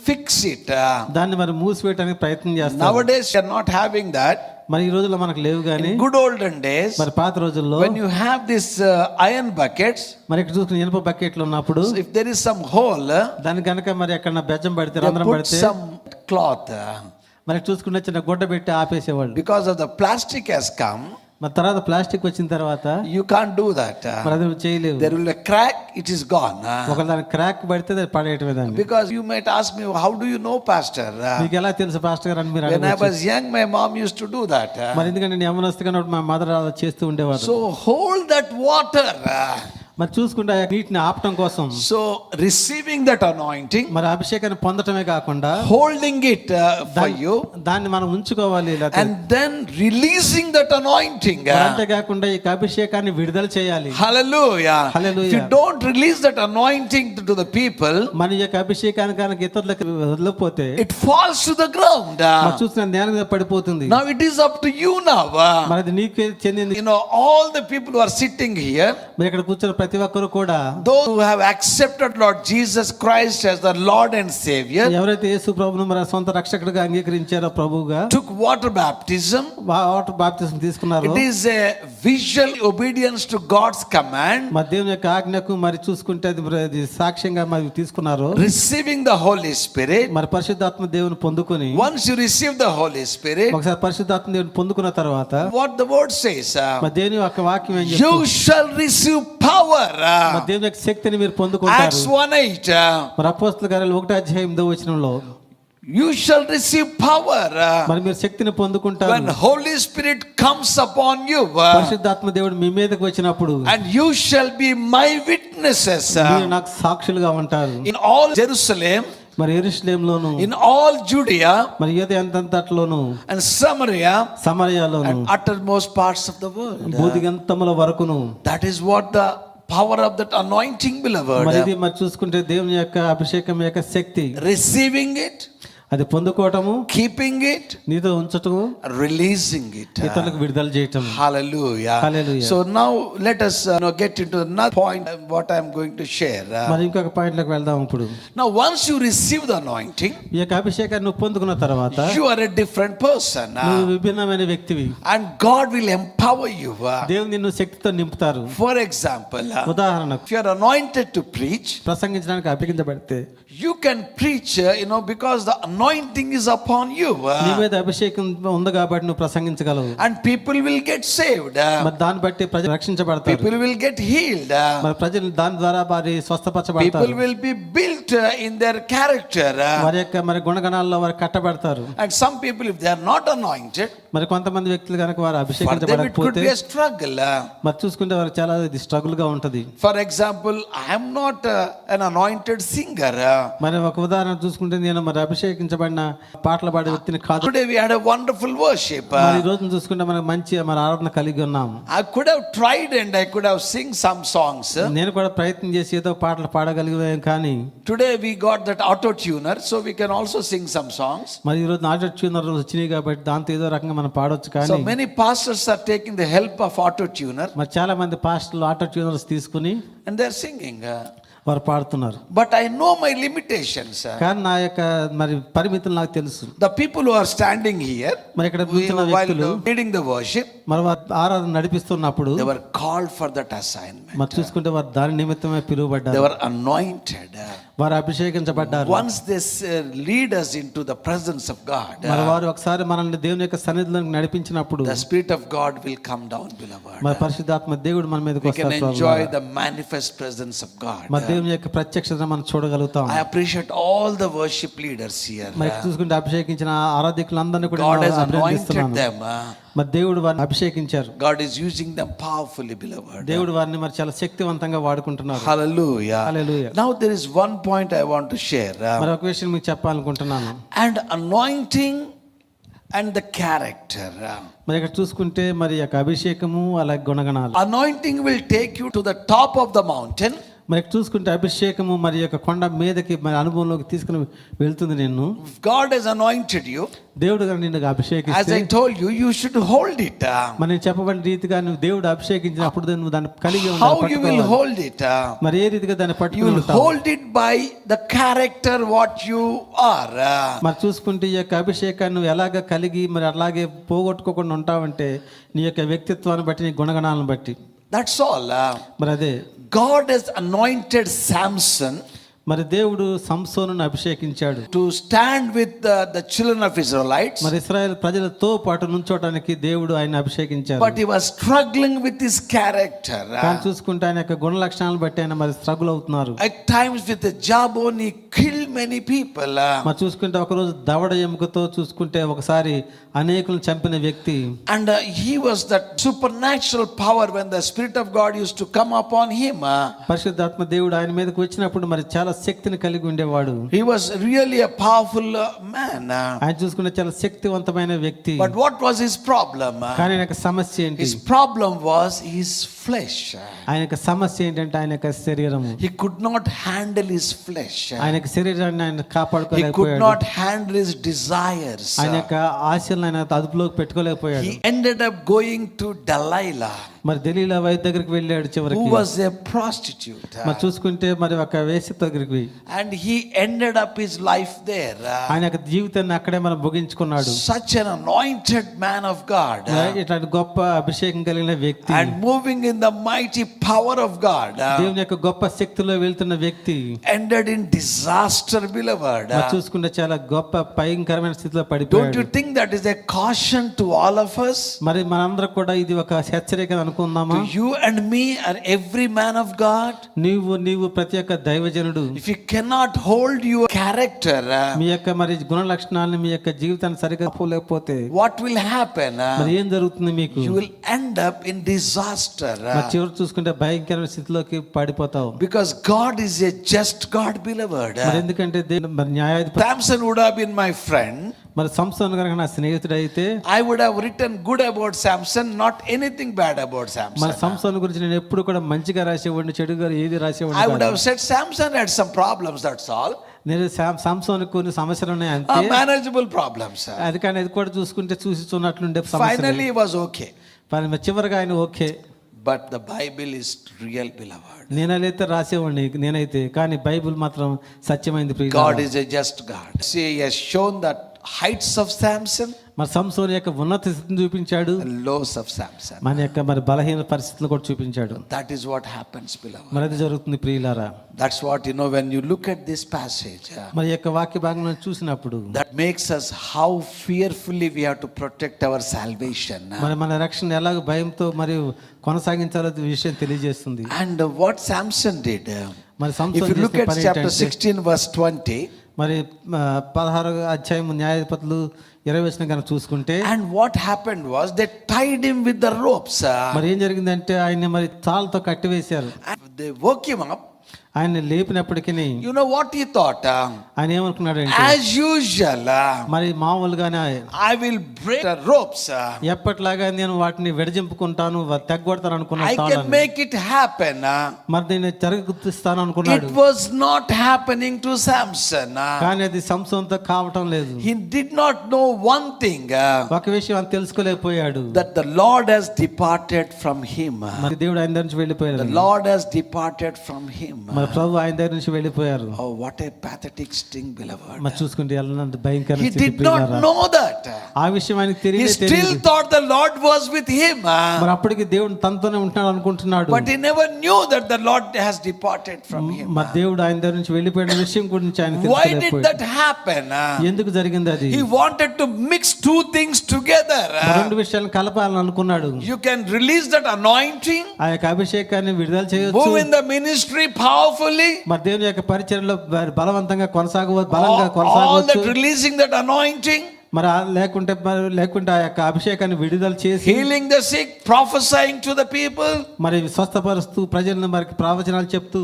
fix it. దాన్ని మరి మూసివేయడానికి ప్రయత్నం చేస్తారు. Nowadays you are not having that. మరి ఈ రోజుల్లో మనకు లేవు కానీ In good olden days, మరి పాత రోజుల్లో when you have this iron buckets, మరి ఇక్కడ చూసుకుని ఇనుప బకెట్లు ఉన్నప్పుడు so if there is some hole, దాని కనుక మరి ఎక్కడ బెజ్జం పడితే, they రంధ్రం put పడితే some cloth. మరి చూసుకున్న చిన్న గుడ్డ పెట్టి ఆపేసేవాళ్ళు. Because of the plastic has come, మరి తర్వాత ప్లాస్టిక్ వచ్చిన తర్వాత you can't do that. మరి అది నువ్వు చేయలేవు. There will be a crack, it is gone. ఒక దాని క్రాక్ పడితే అది పడేయటమే దాన్ని. Because you might ask me, how do you know, Pastor? మీకు ఎలా తెలుసు పాస్టర్ గారు అని మీరు When I అడగవచ్చు. was young, my mom used to do that. మరి ఎందుకంటే నేను యమనస్తుగా ఉన్నప్పుడు మా మదర్ అలా చేస్తూ ఉండేవారు. So hold that water. మరి చూసుకుంటే ఆ నీటిని ఆపటం కోసం, So receiving that anointing, మరి అభిషేకాన్ని పొందటమే కాకుండా holding it for you, దాన్ని మనం ఉంచుకోవాలి. లేకపోతే and then releasing that anointing. మరి అంతేకాకుండా ఈ అభిషేకాన్ని విడుదల చేయాలి. Hallelujah. Hallelujah. If you don't release that anointing to the people, మన యొక్క అభిషేకాన్ని కనుక ఇతరులకు వదలకపోతే it falls to the ground. మరి చూసిన నేల మీద పడిపోతుంది. Now it is up to you now. మరి అది నీకే చెందింది. You know, all the people who are sitting here, మరి ఇక్కడ కూర్చున్న ప్రతి ఒక్కరు కూడా, those who have accepted Lord Jesus Christ as the Lord and Savior, ఎవరైతే యేసు ప్రభువును మరి సొంత రక్షకుడిగా అంగీకరించారో, ప్రభువుగా took water baptism. వాటర్ బాప్తిజం తీసుకున్నారు. It is a visual obedience to God's command. మరి దేవుని యొక్క ఆజ్ఞకు మరి చూసుకుంటే అది సాక్ష్యంగా మరి తీసుకున్నారు. Receiving the Holy Spirit. మరి పరిశుద్ధాత్మ దేవుని పొందుకొని, Once you receive the Holy Spirit, ఒకసారి పరిశుద్ధాత్మ దేవుని పొందుకున్న తర్వాత what the word says, మరి దేవుని యొక్క వాక్యం ఏం you చెప్తుంది? shall receive power. మరి దేవుని యొక్క శక్తిని మీరు పొందుకుంటారు. Acts 1:8. మరి అపోస్తలుల కార్యాలు 1:8 You shall receive power మరి మీరు శక్తిని పొందుకుంటారు. when Holy Spirit comes upon you, పరిశుద్ధాత్మ దేవుడు మీ మీదకి వచ్చినప్పుడు, and you shall be my witnesses మీరు నాకు సాక్షులుగా ఉంటారు. in all Jerusalem, మరి యెరూషలేములోను, in all Judea, మరి యూదయంతటలోను, and Samaria, సమరయలోను, and uttermost parts of the world. భూదిగంతముల వరకును. That is what the power of that anointing, మరి beloved. ఇది మరి చూసుకుంటే దేవుని యొక్క అభిషేకం యొక్క శక్తి, Receiving it, అది పొందుకోవటము, keeping it, నీతో ఉంచటము, releasing it. ఇతరులకు విడుదల చేయటం. Hallelujah. Hallelujah. So now let us get into another point what I am going to share. మరి ఇంకొక పాయింట్లోకి వెళ్దాం ఇప్పుడు. Now once you receive the anointing, ఈ యొక్క అభిషేకాన్ని నువ్వు పొందుకున్న తర్వాత you are a different person. నువ్వు విభిన్నమైన వ్యక్తివి. And God will empower you. దేవుడు నిన్ను శక్తితో నింపుతారు. For example, ఉదాహరణకు, if you are anointed to preach, ప్రసంగించడానికి అభిషేకించబడితే you can preach, because the anointing is upon you. నీ మీద అభిషేకం ఉంది కాబట్టి నువ్వు ప్రసంగించగలవు. And people will get saved. మరి దాన్ని బట్టి ప్రజలు రక్షించబడతారు. People will get healed. మరి ప్రజలు దాని ద్వారా వారి People స్వస్థపరచబడతారు. will be built in their character. వారి యొక్క మరి గుణగణాల్లో వారు కట్టబడతారు. And some people, if they are not anointed, మరి కొంతమంది వ్యక్తులు కనుక వారు for them it could అభిషేకించబడకపోతే be a struggle. మరి చూసుకుంటే వారు చాలా స్ట్రగుల్ గా ఉంటది. For example, I am not an anointed singer. మరి ఒక ఉదాహరణ చూసుకుంటే నేను మరి అభిషేకం అభిషేకించబడిన పాటలు పాడే వ్యక్తిని కాదు. Today we had a wonderful worship. మరి ఈ రోజును చూసుకుంటే మనకు మంచి మన ఆరాధన కలిగి ఉన్నాం. I could have tried and I could have sing some songs. నేను కూడా ప్రయత్నం చేసి ఏదో పాటలు పాడగలిగాను, కానీ Today we got that auto tuner, so we can also sing some songs. మరి ఈ రోజు ఆటో ట్యూనర్ వచ్చినాయి కాబట్టి దాంతో ఏదో రకంగా మనం పాడొచ్చు. So కానీ many pastors are taking the help of auto tuner మరి చాలా మంది పాస్టర్లు ఆటో ట్యూనర్స్ తీసుకుని and they're singing. వారు పాడుతున్నారు. But I know my limitations. కానీ నా యొక్క మరి పరిమితులు నాకు తెలుసు. The people who are standing here మరి ఇక్కడ కూర్చున్న వ్యక్తులు while leading the worship, మరి వారు ఆరాధన నడిపిస్తున్నప్పుడు they were called for that assignment. మరి చూసుకుంటే వారు దాని నిమిత్తమే They పిలువబడ్డారు, were anointed. వారు అభిషేకించబడ్డారు. Once they lead us into the presence of God, మరి వారు ఒకసారి మనల్ని దేవుని యొక్క సన్నిధిలోకి నడిపించినప్పుడు the Spirit of God will come down, beloved. మరి పరిశుద్ధాత్మ దేవుడు మన మీదకి We can వస్తారు. enjoy the manifest presence of God. మరి దేవుని యొక్క ప్రత్యక్షతను మనం చూడగలుగుతాం. I appreciate all the worship leaders here. మరి చూసుకుంటే అభిషేకించిన ఆరాధికులందరినీ కూడా God నేను has anointed అభినందిస్తున్నాను. them. మరి దేవుడు వారిని అభిషేకించారు. God is using them powerfully, beloved. దేవుడు వారిని మరి చాలా శక్తివంతంగా వాడుకుంటున్నారు. Hallelujah. Hallelujah. Now there is one point I want to share. మరి ఒక విషయం మీకు చెప్పాలనుకుంటున్నాను. And anointing and the character. మరి ఇక్కడ చూసుకుంటే మరి యొక్క అభిషేకము అలాగే గుణగణాలు. Anointing will take you to the top of the mountain. మరి చూసుకుంటే అభిషేకము మరి యొక్క కొండ మీదకి మరి అనుభవంలోకి తీసుకుని వెళ్తుంది నిన్ను. If God has anointed you, దేవుడు గారు నిన్ను as అభిషేకిస్తే I told you, you should hold it. మరి నేను చెప్పబడిన రీతిగా నువ్వు దేవుడు అభిషేకించినప్పుడు నువ్వు దాన్ని కలిగి How ఉండాలి, you will పట్టుకోవాలి. hold it? మరి ఏ రీతిగా దాన్ని You పట్టుకుని will ఉంటావు? hold it by the character what you are. మరి చూసుకుంటే ఈ యొక్క అభిషేకాన్ని నువ్వు ఎలాగ కలిగి మరి అలాగే పోగొట్టుకోకుండా ఉంటావంటే నీ యొక్క వ్యక్తిత్వాన్ని బట్టి నీ గుణగణాలను బట్టి. That's all. మరి అదే God has anointed Samson మరి దేవుడు సంసోనును అభిషేకించాడు to stand with the children of Israelites, మరి ఇశ్రాయేల్ ప్రజలతో పాటు నుంచోటానికి దేవుడు ఆయన అభిషేకించారు. but he was struggling with his character. కానీ చూసుకుంటే ఆయన యొక్క గుణ లక్షణాలను బట్టి ఆయన మరి స్ట్రగుల్ అవుతున్నారు. At times with the jawbone he killed many people. మరి చూసుకుంటే ఒకరోజు దవడ ఎముకతో చూసుకుంటే ఒకసారి అనేకులను చంపిన వ్యక్తి. And he was that supernatural power when the Spirit of God used to come upon him. పరిశుద్ధాత్మ దేవుడు ఆయన మీదకి వచ్చినప్పుడు మరి చాలా శక్తిని కలిగి ఉండేవాడు. He was really a powerful man. ఆయన చూసుకుంటే చాలా శక్తివంతమైన వ్యక్తి. But what was his problem? కానీ ఆయన యొక్క సమస్య ఏంటి? His problem was his flesh. ఆయన యొక్క సమస్య ఏంటంటే ఆయన యొక్క శరీరము. He could not handle his flesh. ఆయన యొక్క శరీరాన్ని ఆయన He could కాపాడుకోలేకపోయాడు. not handle his desires. ఆయన యొక్క ఆశలను ఆయన అదుపులోకి పెట్టుకోలేకపోయాడు. He ended up going to Delilah, మరి దెలీలా వైద్య దగ్గరికి వెళ్ళాడు who చివరికి. was a prostitute. మరి చూసుకుంటే మరి ఒక వేశ్య దగ్గరికి. And he ended up his life there. ఆయన యొక్క జీవితాన్ని అక్కడే మనం ముగించుకున్నాడు. Such an anointed man of God. ఇట్లాంటి గొప్ప అభిషేకం కలిగిన వ్యక్తి And moving in the mighty power of God. దేవుని యొక్క గొప్ప శక్తిలో వెళ్తున్న వ్యక్తి Ended in disaster, beloved. మరి చూసుకుంటే చాలా గొప్ప భయంకరమైన స్థితిలో Don't పడిపోయాడు. you think that is a caution to all of us? మరి మనందరం కూడా ఇది ఒక హెచ్చరిక అనుకుందామా? To you and me and every man of God. నీవు ప్రతి ఒక్క దైవజనుడు If you cannot hold your character, మీ యొక్క మరి గుణ లక్షణాలను మీ యొక్క జీవితాన్ని సరిగ్గా పోలేకపోతే what will happen? మరి ఏం జరుగుతుంది మీకు? You will end up in disaster. మరి చివరి చూసుకుంటే భయంకరమైన స్థితిలోకి పడిపోతావు. Because God is a just God, beloved. మరి ఎందుకంటే దేవుడు మరి న్యాయాధిపతి. Samson would have been my friend. మరి సంసోను కనుక నా స్నేహితుడు అయితే I would have written good about Samson, not anything bad about మరి Samson. సంసోను గురించి నేను ఎప్పుడు కూడా మంచిగా రాసేవాడిని, చెడుగా ఏది I would రాసేవాడిని. have said Samson had some problems, that's all. నేను సంసోను కొన్ని సమస్యలు ఉన్నాయి అంతే. Manageable problems. అది కానీ అది కూడా చూసుకుంటే చూస్తున్నట్లుండే సమస్యలు. Finally he was okay. మరి చివరిగా ఆయన okay. But the Bible is real, beloved. నేనైతే రాసేవాడిని నేనైతే, కానీ బైబిల్ మాత్రం సత్యమైంది ప్రియులారా. God is a just God. See, he has shown that heights of Samson మరి సంసోను యొక్క ఉన్నత స్థితిని చూపించాడు, and lows of Samson. మన యొక్క మరి బలహీన పరిస్థితులు కూడా చూపించాడు. That is what happens, beloved. మరి అది జరుగుతుంది ప్రియులారా. That's what, when you look at this passage, మరి యొక్క వాక్య భాగంలో చూసినప్పుడు that makes us how fearfully we have to protect our salvation. మరి మన రక్షణ ఎలాగ భయంతో మరియు కొనసాగించాలో విషయం తెలియజేస్తుంది. And what Samson did, మరి if సంసోను you look చేసిన at పని chapter ఏంటంటే, 16 verse 20, మరి 16వ అధ్యాయం న్యాయాధిపతులు 20వ వచనం కనుక చూసుకుంటే, and what happened was they tied him with the ropes. మరి ఏం జరిగిందంటే ఆయన మరి తాళ్ళతో కట్టివేశారు. And they woke him up ఆయన లేపినప్పటికీ you know what he thought? ఆయన ఏమనుకున్నాడు అంటే As usual, మరి మామూలుగానే I will break the ropes. ఎప్పటిలాగా నేను వాటిని విడజింపుకుంటాను తెగ్గొడతాను అనుకున్నాడు I can తాళాన్ని. make it happen. మరి నేను జరుగుతాను అనుకున్నాడు. It was not happening to Samson. కానీ అది సంసోన్తో కావటం లేదు. He did not know one thing, ఒక విషయం ఆయన తెలుసుకోలేకపోయాడు, that the Lord has departed from him. మరి దేవుడు ఆయన దగ్గర నుంచి వెళ్ళిపోయాడు. The Lord has departed from him. మరి ప్రభు ఆయన దగ్గర నుంచి వెళ్ళిపోయారు. Oh, what a pathetic sting, beloved. మరి చూసుకుంటే ఎలాంటి భయంకర He స్థితి did not ప్రియులారా. know that. ఆ విషయం ఆయనకు He తెలియదు. still thought the Lord was with him. మరి అప్పటికి దేవుడు తనతోనే ఉంటున్నాడు అనుకుంటున్నాడు. But he never knew that the Lord has departed from him. మరి దేవుడు ఆయన దగ్గర నుంచి వెళ్ళిపోయిన విషయం గురించి ఆయన Why did తెలుసుకోలేకపోయాడు. that happen? ఎందుకు జరిగింది అది? He wanted to mix two things together. రెండు విషయాలను కలపాలని అనుకున్నాడు. You can release that anointing, ఆ యొక్క అభిషేకాన్ని విడుదల చేయొచ్చు, move in the ministry powerfully, మరి దేవుని యొక్క పరిచర్యలో బలవంతంగా all కొనసాగవచ్చు. that releasing that anointing, మరి లేకుంటే ఆ యొక్క అభిషేకాన్ని విడుదల చేసి healing the sick, prophesying to the people, మరి స్వస్థపరుస్తూ ప్రజలను మరి ప్రవచనాలు చెప్తూ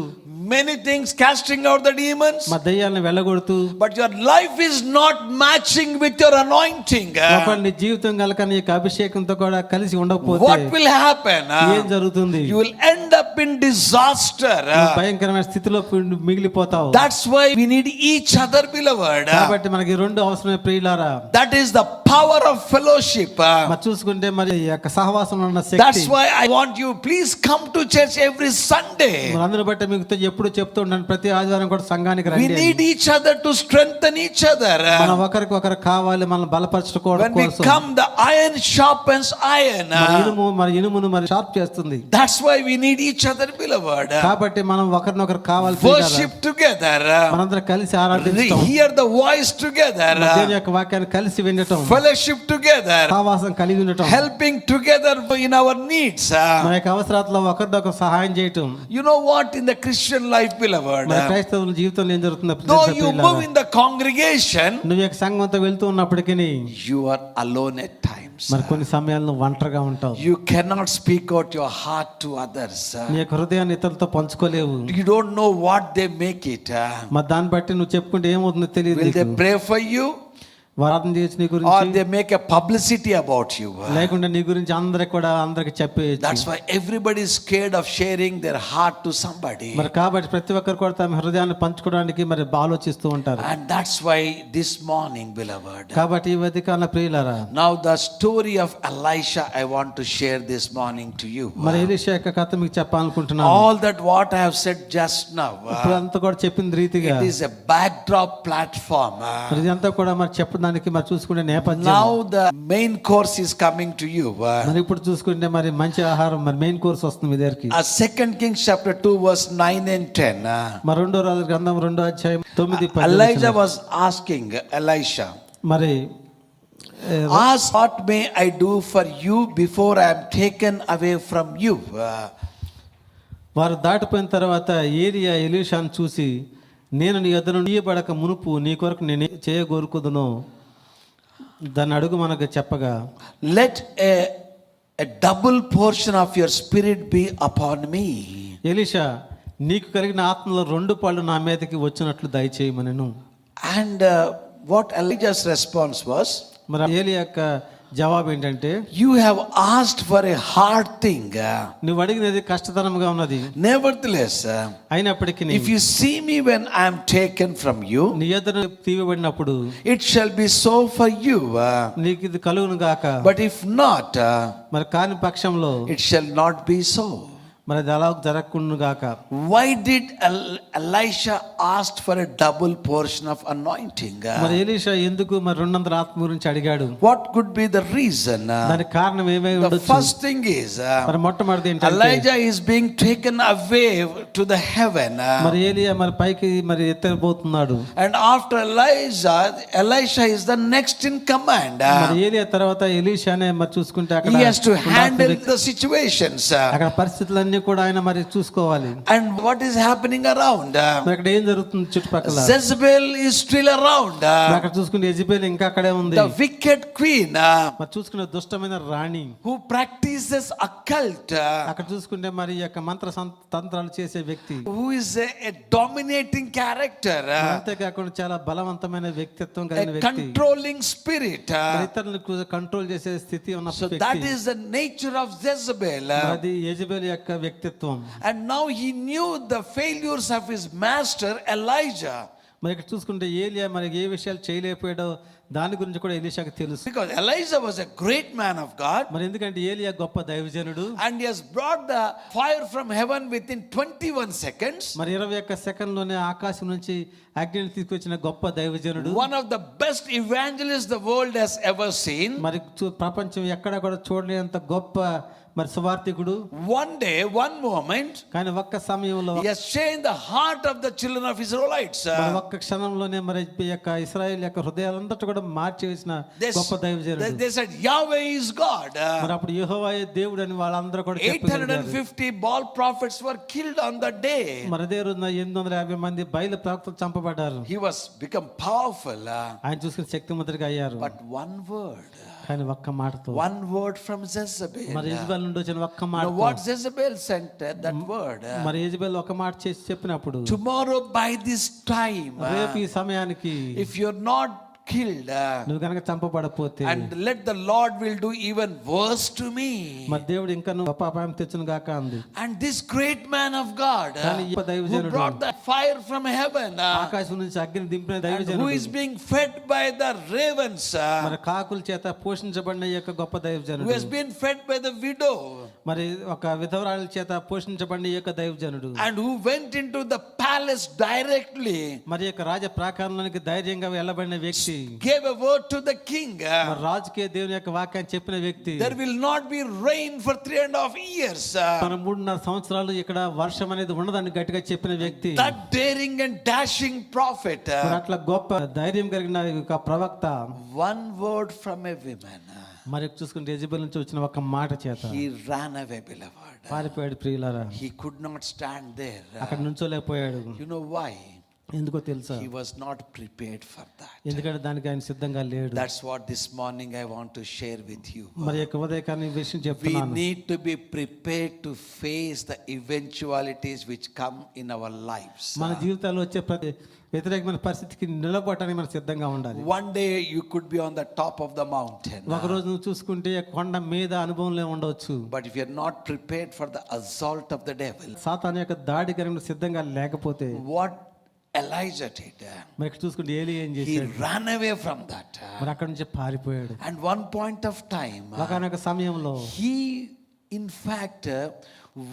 many things, casting out the demons. మరి దయ్యాలను వెళ్ళగొడుతూ. But your life is not matching with your anointing. ఒకవేళ నీ జీవితం కనుక నీ యొక్క అభిషేకంతో కూడా కలిసి ఉండకపోతే What will happen? ఏం జరుగుతుంది? You will end up in disaster. నువ్వు భయంకరమైన స్థితిలో మిగిలిపోతావు. That's why we need each other, beloved. కాబట్టి మనకి రెండు అవసరమే ప్రియులారా. That is the power of fellowship. మరి చూసుకుంటే మరి ఈ యొక్క సహవాసంలో ఉన్న That's Shakti. why I want you, please come to church every Sunday. మరి అందును బట్టి మీకు ఎప్పుడు చెప్తూ ఉంటాను, ప్రతి ఆదివారం కూడా సంఘానికి We రండి. need each other to strengthen each other. మనం ఒకరికి ఒకరు కావాలి, మనం బలపరచుకోవడం When we కోసం. come, the iron sharpens iron. మరి ఇనుమును మరి షార్ప్ చేస్తుంది. That's why we need each other, beloved. కాబట్టి మనం ఒకరినొకరు కావాలి. Worship together. మనందరం కలిసి ఆరాధించడం, Hear the voice together. దేవుని యొక్క వాక్యాన్ని కలిసి వినటం, Fellowship together. సహవాసం కలిగి ఉండటం, Helping together in our needs. మన యొక్క అవసరాల్లో ఒకరిదొకరు సహాయం చేయటం. You know what, in the Christian life, beloved, మన క్రైస్తవుల జీవితంలో ఏం జరుగుతుందో though తెలుసా you ప్రియులారా? move in the congregation, నువ్వు యొక్క సంఘంతో వెళ్తూ ఉన్నప్పటికీ you are alone at times. మరి కొన్ని సమయాల్లో నువ్వు ఒంటరిగా ఉంటావు. You cannot speak out your heart to others. నీ యొక్క హృదయాన్ని ఇతరులతో పంచుకోలేవు. You don't know what they make it. మరి దాన్ని బట్టి నువ్వు చెప్పుకుంటే ఏమవుతుందో తెలియదు. Will they నీకు. pray for you, వారాధన చేసి నీ or గురించి, they make a publicity about you? లేకుండా నీ గురించి అందరికి చెప్పేయచ్చు. That's why everybody is scared of sharing their heart to somebody. మరి కాబట్టి ప్రతి ఒక్కరు కూడా తమ హృదయాన్ని పంచుకోవడానికి మరి ఆలోచిస్తూ ఉంటారు. And that's why this morning, beloved, కాబట్టి ఈ ఉదయకాల ప్రియులారా, now the story of Elisha I want to share this morning to you. మరి ఎలీషా యొక్క కథ మీకు చెప్పాలనుకుంటున్నాను. All that what I have said just now, ఇప్పుడు అంతా కూడా చెప్పిన రీతిగా it is a backdrop platform. మరి ఇదంతా కూడా మరి చెప్పడానికి మరి చూసుకునే నేపథ్యం. Now the main course is coming to you. మరి ఇప్పుడు చూసుకుంటే మరి మంచి ఆహారం మరి మెయిన్ కోర్స్ వస్తుంది మీ దగ్గరికి. 2 Kings chapter 2 verse 9 and 10. మరి 2వ రాజుల గ్రంథం 2వ అధ్యాయం 9-10. Elijah was asking Elisha, మరి ask what may I do for you before I am taken away from you. వారు దాటిపోయిన తర్వాత ఏలియా ఎలీషాను చూసి, నేను నీ యొద్ద నుండి తీయబడక మునుపు నీ కొరకు నేను చేయగోరుకుదునో దాన్ని అడుగు మనకు చెప్పగా, let a double portion of your spirit be upon me. Elisha, నీకు కలిగిన ఆత్మలో 2 పళ్ళు నా మీదకి వచ్చినట్లు దయచేయమనెను. And what Elijah's response was, మరి ఏలియా యొక్క జవాబు ఏంటంటే, you have asked for a hard thing. నువ్వు అడిగినది కష్టతరంగా ఉన్నది. Nevertheless, అయినప్పటికీ if you see me when I am taken from you, నీ యొద్ద తీయబడినప్పుడు it shall be so for you. నీకు ఇది కలుగును గాక. But if not, మరి కాని పక్షంలో it shall not be so. మరి అది అలా జరగకుండా గాక. Why did Elisha ask for a double portion of anointing? మరి ఎలీషా ఎందుకు మరి 200 ఆత్మ గురించి అడిగాడు? What could be the reason? దానికి కారణం ఏమై The ఉండొచ్చు? first thing is, మరి మొట్టమొదటి ఏంటంటే, Elijah is being taken away to the heaven. మరి ఏలియా మరి పైకి మరి ఎత్తబోతున్నాడు. And after Elisha is the next in command. మరి ఏలియా తర్వాత ఎలీషానే మరి చూసుకుంటే అక్కడ He has to handle the situations. అక్కడ పరిస్థితులన్నీ విషయాలన్నీ కూడా ఆయన మరి చూసుకోవాలి. And what is happening around? మరి అక్కడ ఏం జరుగుతుంది చుట్టుపక్కల? Jezebel is still around. మరి అక్కడ చూసుకుంటే యెజబెల్ ఇంకా అక్కడే ఉంది. The wicked queen మరి చూసుకునే దుష్టమైన రాణి who practices occult, అక్కడ చూసుకుంటే మరి ఈ యొక్క మంత్ర తంత్రాలు చేసే వ్యక్తి, who is a dominating character, అంతేకాకుండా చాలా బలవంతమైన వ్యక్తిత్వం a కలిగిన వ్యక్తి, controlling spirit. మరి ఇతరులను కంట్రోల్ చేసే స్థితి ఉన్న So that వ్యక్తి. is the nature of Jezebel. అది యెజబెల్ యొక్క వ్యక్తిత్వం. And now he knew the failures of his master Elijah. మరి ఇక్కడ చూసుకుంటే ఏలియా మరి ఏ విషయాలు చేయలేకపోయాడో దాని గురించి కూడా ఎలీషాకు తెలుసు. Because Elijah was a great man of God. మరి ఎందుకంటే ఏలియా గొప్ప దైవజనుడు. And he has brought the fire from heaven within 21 seconds. మరి 21 సెకండ్లోనే ఆకాశం నుంచి అగ్నిని తీసుకొచ్చిన గొప్ప దైవజనుడు. One of the best evangelists the world has ever seen. మరి ప్రపంచం ఎక్కడ కూడా చూడలేనంత గొప్ప మరి సువార్తికుడు. One day, one moment, కానీ ఒక్క సమయంలో he has changed the heart of the children of Israelites. మరి ఒక్క క్షణంలోనే మరి ఈ యొక్క ఇశ్రాయేల్ యొక్క హృదయాలంతటా కూడా మార్చేసిన గొప్ప దైవజనుడు. They said Yahweh is God. మరి అప్పుడు యెహోవాయే దేవుడు అని వాళ్ళందరూ కూడా చెప్పారు. 850 Baal prophets were killed on that day. మరి అదే రోజున 850 మంది బయలు ప్రవక్తలు చంపబడ్డారు. He was become powerful. ఆయన చూసుకుని శక్తిమంతుడిగా అయ్యారు. But one word. కానీ ఒక్క మాటతో, One word from Jezebel. మరి యెజబెల్ నుండి వచ్చిన ఒక్క Now మాట, what Jezebel sent that word. మరి యెజబెల్ ఒక మాట చేసి చెప్పినప్పుడు, Tomorrow by this time, రేపు ఈ సమయానికి if you're not killed, నువ్వు కనుక చంపబడపోతే, and let the Lord will do even worse to me. మరి దేవుడు ఇంకా నువ్వు గొప్ప అపాయం తెచ్చును గాక అంది. And this great man of God, కానీ ఈ who దైవజనుడు brought the fire from heaven, ఆకాశం నుంచి అగ్ని దింపిన and who దైవజనుడు, is being fed by the ravens, మరి కాకుల చేత పోషించబడిన ఈ యొక్క గొప్ప who దైవజనుడు, has been fed by the widow, మరి ఒక విధవరాల చేత పోషించబడిన ఈ యొక్క దైవజనుడు, and who went into the palace directly, మరి యొక్క రాజ ప్రాకారంలోనికి ధైర్యంగా వెళ్ళబడిన వ్యక్తి, gave a word to the king. మరి రాజుకే దేవుని యొక్క వాక్యాన్ని చెప్పిన వ్యక్తి. There will not be rain for 3.5 years. మన 3.5 సంవత్సరాలు ఇక్కడ వర్షం అనేది ఉండదని గట్టిగా చెప్పిన వ్యక్తి. That daring and dashing prophet. మరి అట్లా గొప్ప ధైర్యం కలిగిన ఒక ప్రవక్త. One word from a woman. మరి చూసుకుంటే యెజబెల్ నుంచి వచ్చిన ఒక మాట చేత He ran away, beloved. పారిపోయాడు ప్రియులారా. He could not stand there. అక్కడ నుంచోలేకపోయాడు. You know why? ఎందుకో తెలుసా? He was not prepared for that. ఎందుకంటే దానికి ఆయన సిద్ధంగా లేడు. That's what this morning I want to share with you. మరి యొక్క ఉదయకాన్ని విషయం We చెప్తున్నాను. need to be prepared to face the eventualities which come in our lives. మన జీవితాల్లో వచ్చే ప్రతి వ్యతిరేకమైన పరిస్థితికి నిలబడటానికి మనం సిద్ధంగా ఉండాలి. One day you could be on the top of the mountain. ఒక రోజు నువ్వు చూసుకుంటే కొండ మీద అనుభవంలో ఉండవచ్చు. But if you're not prepared for the assault of the devil, సాతాను యొక్క దాడి కనుక సిద్ధంగా లేకపోతే, what Elijah did, మరి ఇక్కడ చూసుకుంటే ఏలీ ఏం he చేశాడు? ran away from that. మరి అక్కడి నుంచి పారిపోయాడు. And one point of time, ఒకనొక సమయంలో he in fact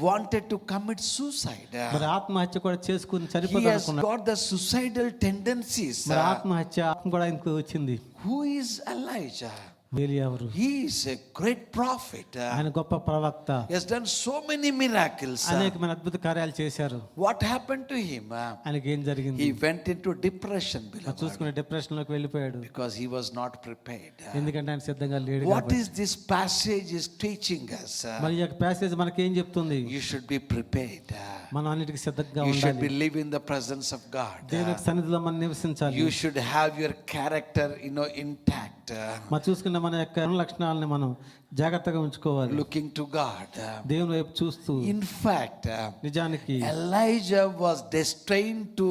wanted to commit suicide. మరి ఆత్మహత్య కూడా చేసుకుని He has చనిపోదామనుకున్నాడు. got the suicidal tendencies. మరి ఆత్మహత్య కూడా ఆయనకు వచ్చింది. Who is Elijah? ఏలియా ఎవరు? He is a great prophet. ఆయన గొప్ప ప్రవక్త. He has done so many miracles. అనేకమైన అద్భుత కార్యాలు చేశారు. What happened to him? ఆయనకి ఏం జరిగింది? He went into depression, beloved, చూసుకునే డిప్రెషన్ లోకి వెళ్ళిపోయాడు. because he was not prepared. ఎందుకంటే ఆయన సిద్ధంగా లేడు. What is this passage is teaching us? మరి ఈ యొక్క ప్యాసేజ్ మనకి ఏం చెప్తుంది? You should be prepared. మనం అన్నిటికీ సిద్ధంగా You should ఉండాలి. be live in the presence of God. దేవుని సన్నిధిలో మనం నివసించాలి. You should have your character, intact. మనం చూసుకున్న మన యొక్క లక్షణాలని మనం జాగ్రత్తగా ఉంచుకోవాలి. Looking to God. దేవుని వైపు చూస్తూ. In fact, నిజానికి Elijah was destined to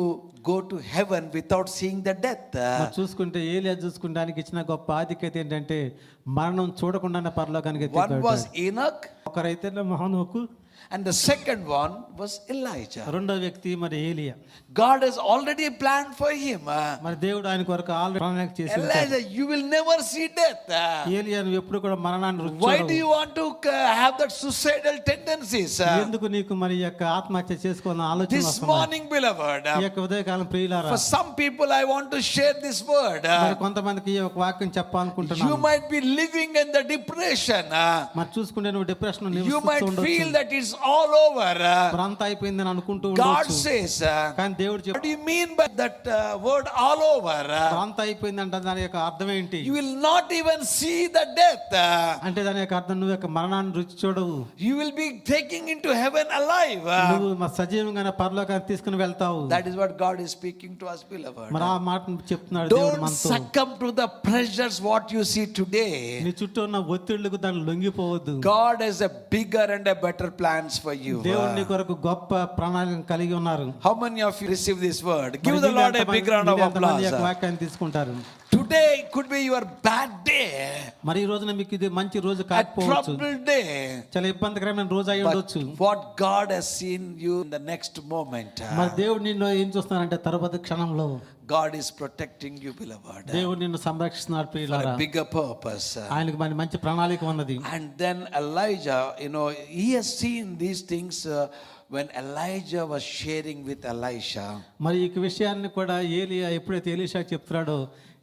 go to heaven without seeing the death. మనం చూసుకుంటే ఏలియా చూసుకుంటానికి ఇచ్చిన గొప్ప ఆధిక్యత ఏంటంటే మరణం చూడకుండానే పరలోకానికి One ఎత్తిపోయాడు. was Enoch, ఒకరైతే మహానోకు, and the second one was Elijah. రెండో వ్యక్తి మరి ఏలియా. God has already planned for him. మరి దేవుడు ఆయన కొరకు ఆల్రెడీ ప్రణాళిక చేసి ఉంచాడు. Elijah, you will never see death. ఏలియా నువ్వు ఎప్పుడు కూడా మరణాన్ని రుచి Why do చూడవు. you want to have that suicidal tendencies? ఎందుకు నీకు మరి ఈ యొక్క ఆత్మహత్య చేసుకోవాలని ఆలోచన This వస్తుంది? morning, beloved, ఈ యొక్క ఉదయకాలం ప్రియులారా, for some people I want to share this word. మరి కొంతమందికి ఈ యొక్క వాక్యం You చెప్పాలనుకుంటున్నాను. might be living in the depression. మరి చూసుకుంటే నువ్వు depression You might feel that it's all over. మరి అంతా అయిపోయిందని అనుకుంటూ God ఉండొచ్చు. says, కానీ దేవుడు what చెప్పు do you mean by that word all over? అంతా అయిపోయిందంట దాని యొక్క అర్థం ఏంటి? You will not even see the death. అంటే దాని యొక్క అర్థం నువ్వు యొక్క మరణాన్ని రుచి చూడవు. You will be taking into heaven alive. నువ్వు సజీవంగానే పరలోకానికి తీసుకుని వెళ్తావు. That is what God is speaking to us, beloved. మరి ఆ మాట చెప్తున్నాడు దేవుడు Don't మనతో. succumb to the pressures what you see today. నీ చుట్టూ ఉన్న ఒత్తిళ్లకు దాన్ని లొంగిపోవద్దు. God has a bigger and a better plans for you. దేవుడు నీ కొరకు గొప్ప ప్రణాళిక కలిగి ఉన్నారు. How many of you receive this word? మరి Give the వీళ్ళు Lord a ఎంతమంది- big round of వీళ్ళు ఎంతమంది applause. యొక్క వాక్యాన్ని తీసుకుంటారు? Today could be your bad day, మరి ఈ రోజున మీకు ఇది మంచి రోజు a కాకపోవచ్చు, troubled day. చాలా ఇబ్బందికరమైన రోజు అయి ఉండొచ్చు. But what God has seen you in the next moment, మరి దేవుడు నిన్ను ఏం చూస్తున్నారంటే తరువాత క్షణంలో God is protecting you, beloved, దేవుడు నిన్ను సంరక్షిస్తున్నాడు for ప్రియులారా. a bigger purpose. ఆయనకు మరి మంచి ప్రణాళిక ఉన్నది. And then Elijah, he has seen these things when Elijah was sharing with Elisha. మరి ఈ విషయాన్ని కూడా ఏలియా ఎప్పుడైతే ఎలీషా చెప్తున్నాడో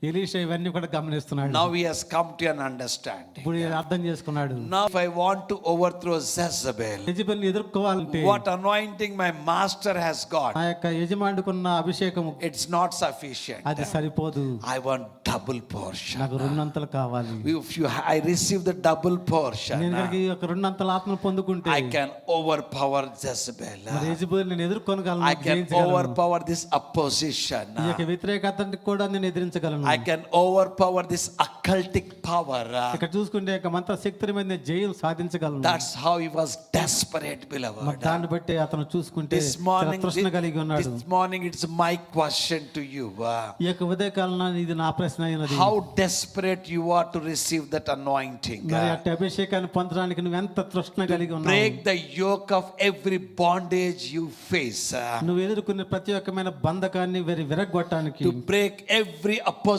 ఎలీషా ఇవన్నీ కూడా గమనిస్తున్నాడు. Now he has come to an understanding. ఇప్పుడు ఈయన అర్థం చేసుకున్నాడు. Now if I want to overthrow Jezebel, యజమాని ఎదుర్కోవాలంటే what anointing my master has got, ఆ యొక్క యజమానుకున్న అభిషేకము it's not sufficient. అది సరిపోదు. I want double portion. నాకు రెండంతలు కావాలి. I receive the double portion, నేను కనుక ఈ యొక్క రెండంతల ఆత్మను పొందుకుంటే I can overpower Jezebel. మరి యజమాని నేను ఎదుర్కొనగలను, I can జయించగలను. overpower this opposition. ఈ యొక్క వ్యతిరేకతని కూడా నేను ఎదిరించగలను. I can overpower this occultic power. ఇక్కడ చూసుకుంటే యొక్క మంత్ర శక్తుల మీద నేను జయం సాధించగలను. That's how he was desperate, మరి beloved. దాన్ని బట్టి అతను చూసుకుంటే This చాలా morning, తృష్ణ కలిగి ఉన్నాడు. this morning it's my question to you. ఈ యొక్క ఉదయకాలన ఇది నా ప్రశ్న అయినది. How desperate you are to receive that anointing. మరి అట్టి అభిషేకాన్ని పొందడానికి నువ్వు ఎంత తృష్ణ కలిగి ఉన్నావు. Break the yoke of every bondage you face. నువ్వు ఎదుర్కొనే ప్రతి ఒక్కమైన బంధకాన్ని విరగొట్టడానికి, To break every opposition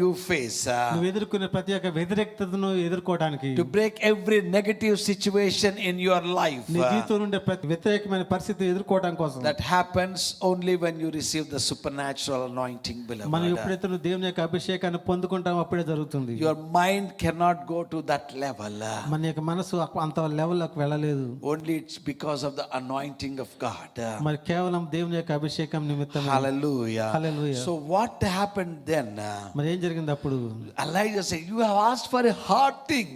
you face. నువ్వు ఎదుర్కొనే ప్రతి ఒక్క వ్యతిరేకతను ఎదుర్కోవడానికి, To break every negative situation in your life. నీ జీవితంలో ఉండే ప్రతి వ్యతిరేకమైన పరిస్థితి ఎదుర్కోవడం కోసం. That happens only when you receive the supernatural anointing, మనం beloved. ఎప్పుడైతే నువ్వు దేవుని యొక్క అభిషేకాన్ని పొందుకుంటామో అప్పుడే జరుగుతుంది. Your mind cannot go to that level. మన యొక్క మనసు అంత లెవెల్లోకి వెళ్ళలేదు. Only it's because of the anointing of God. మరి కేవలం దేవుని యొక్క అభిషేకం నిమిత్తం. Hallelujah. Hallelujah. So what happened then? మరి ఏం జరిగింది అప్పుడు? Elijah said, you have asked for a hard thing.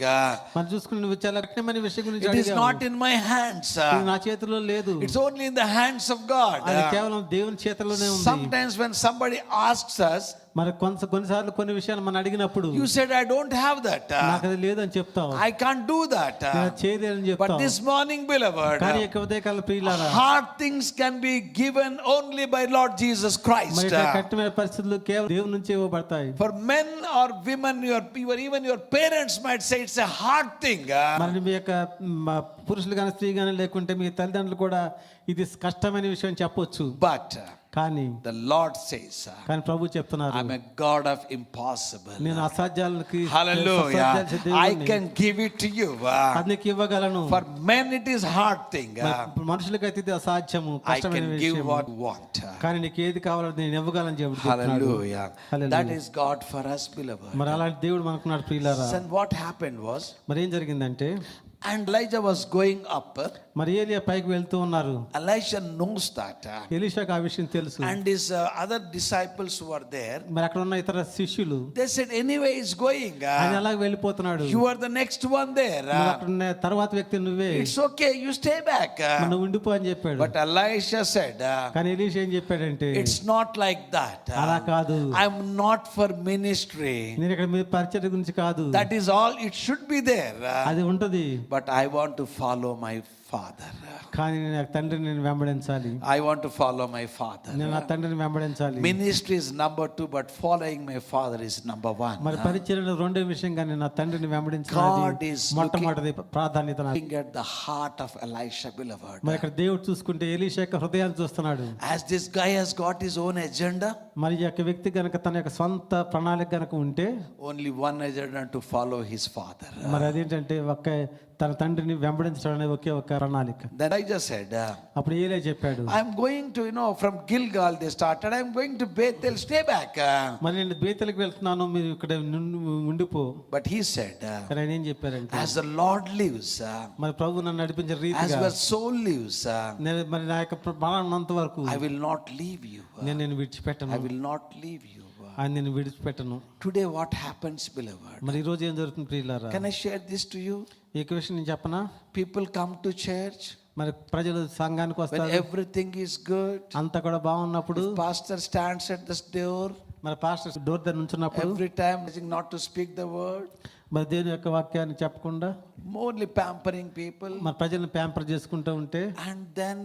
మనం చూసుకుని నువ్వు చాలా కఠినమైన విషయం గురించి It is అడిగావు. not in my hands. ఇది నా చేతిలో లేదు. It's only in the hands of God. అది కేవలం దేవుని చేతిలోనే ఉంది. Sometimes when somebody asks us, మరి కొన్నిసార్లు కొన్ని విషయాలు మనం అడిగినప్పుడు you said, I don't have that. నాకు అది లేదని చెప్తావు, I can't do that. నేను చేయలేదని But చెప్తావు. this morning, beloved, కానీ యొక్క ఉదయకాల ప్రియులారా, hard things can be given only by Lord Jesus Christ. మరి ఇట్లా కఠినమైన పరిస్థితులు కేవలం దేవుని నుంచి ఇవ్వబడతాయి. For men or women, even your parents might say it's a hard thing. మరి మీ యొక్క పురుషులు కానీ స్త్రీ కానీ లేకుంటే మీ తల్లిదండ్రులు కూడా ఇది కష్టమైన విషయం చెప్పొచ్చు. But కానీ the Lord says, కానీ ప్రభు చెప్తున్నారు, I'm a God of impossible. నేను అసాధ్యాలకి Hallelujah. I can give it to you. అది నీకు ఇవ్వగలను. For men it is hard thing. మనుషులకైతే ఇది అసాధ్యము, I కష్టమైన can give విషయం. what you want. కానీ నీకు ఏది కావాలో నేను ఇవ్వగలను చెప్తున్నాడు. Hallelujah. Hallelujah. That is God for us, beloved. మరి అలాంటి దేవుడు మనకున్నాడు ప్రియులారా. And what happened was, మరి ఏం జరిగిందంటే, and Elijah was going up. మరి ఏలియా పైకి వెళ్తూ ఉన్నారు. Elisha knows that. ఎలీషాకు ఆ విషయం తెలుసు. And his other disciples who were there, మరి అక్కడ ఉన్న ఇతర శిష్యులు, they said, anyway he's going. ఆయన అలాగ వెళ్ళిపోతున్నాడు, You are the next one there. నువ్వు అక్కడ ఉన్న తర్వాత వ్యక్తి నువ్వే, It's okay, you stay back. మరి నువ్వు ఉండిపో అని చెప్పాడు. But Elisha said, కానీ ఎలీషా ఏం చెప్పాడంటే, it's not like that. అలా కాదు, I'm not for ministry. నేను ఇక్కడ మీ పరిచర్య గురించి కాదు, That is all, it should be there. అది ఉంటది, But I want to follow my father. కానీ నేను నా తండ్రిని నేను వెంబడించాలి. I want to follow my father. నేను నా తండ్రిని వెంబడించాలి. Ministry is number 2, but following my father is number 1. మరి పరిచర్యలో రెండో విషయం, కానీ నా తండ్రిని God వెంబడించాలి is మొట్టమొదటి ప్రాధాన్యత నాకు. Looking at the heart of Elisha, beloved. మరి ఇక్కడ దేవుడు చూసుకుంటే ఎలీషా యొక్క హృదయాన్ని చూస్తున్నాడు. As this guy has got his own agenda, మరి ఈ యొక్క వ్యక్తి గనక తన యొక్క సొంత ప్రణాళిక గనక ఉంటే, only one agenda, to follow his father. మరి అదేంటంటే ఒక్క తన తండ్రిని వెంబడించడం అనే ఒకే ఒక ప్రణాళిక. Then I just said, అప్పుడు ఏలే చెప్పాడు, I'm going to, from Gilgal they started, I'm going to Bethel, stay back. మరి నేను బేతెలకు వెళ్తున్నాను, మీరు ఇక్కడ ఉండిపో. But he said, కానీ ఆయన ఏం చెప్పారంటే, as the Lord lives, మరి ప్రభు నన్ను నడిపించే as రీతిగా, your soul lives, నేను మరి నా యొక్క ప్రాణం ఉన్నంత వరకు I will not leave you. నేను విడిచిపెట్టను, I will not leave you. ఆయన నేను విడిచిపెట్టను. Today what happens, beloved? మరి ఈ రోజు ఏం జరుగుతుంది ప్రియులారా? Can I share this to you? ఈ విషయం నేను చెప్పనా? People come to church మరి ప్రజలు సంఘానికి when వస్తారు, everything is good. అంతా కూడా బాగున్నప్పుడు, Pastor stands at the door మరి పాస్టర్ డోర్ దగ్గర నుంచున్నప్పుడు, every time not to speak the word, మరి దేవుని యొక్క వాక్యాన్ని చెప్పకుండా only pampering people. మరి ప్రజలను ప్యాంపర్ చేసుకుంటూ ఉంటే, And then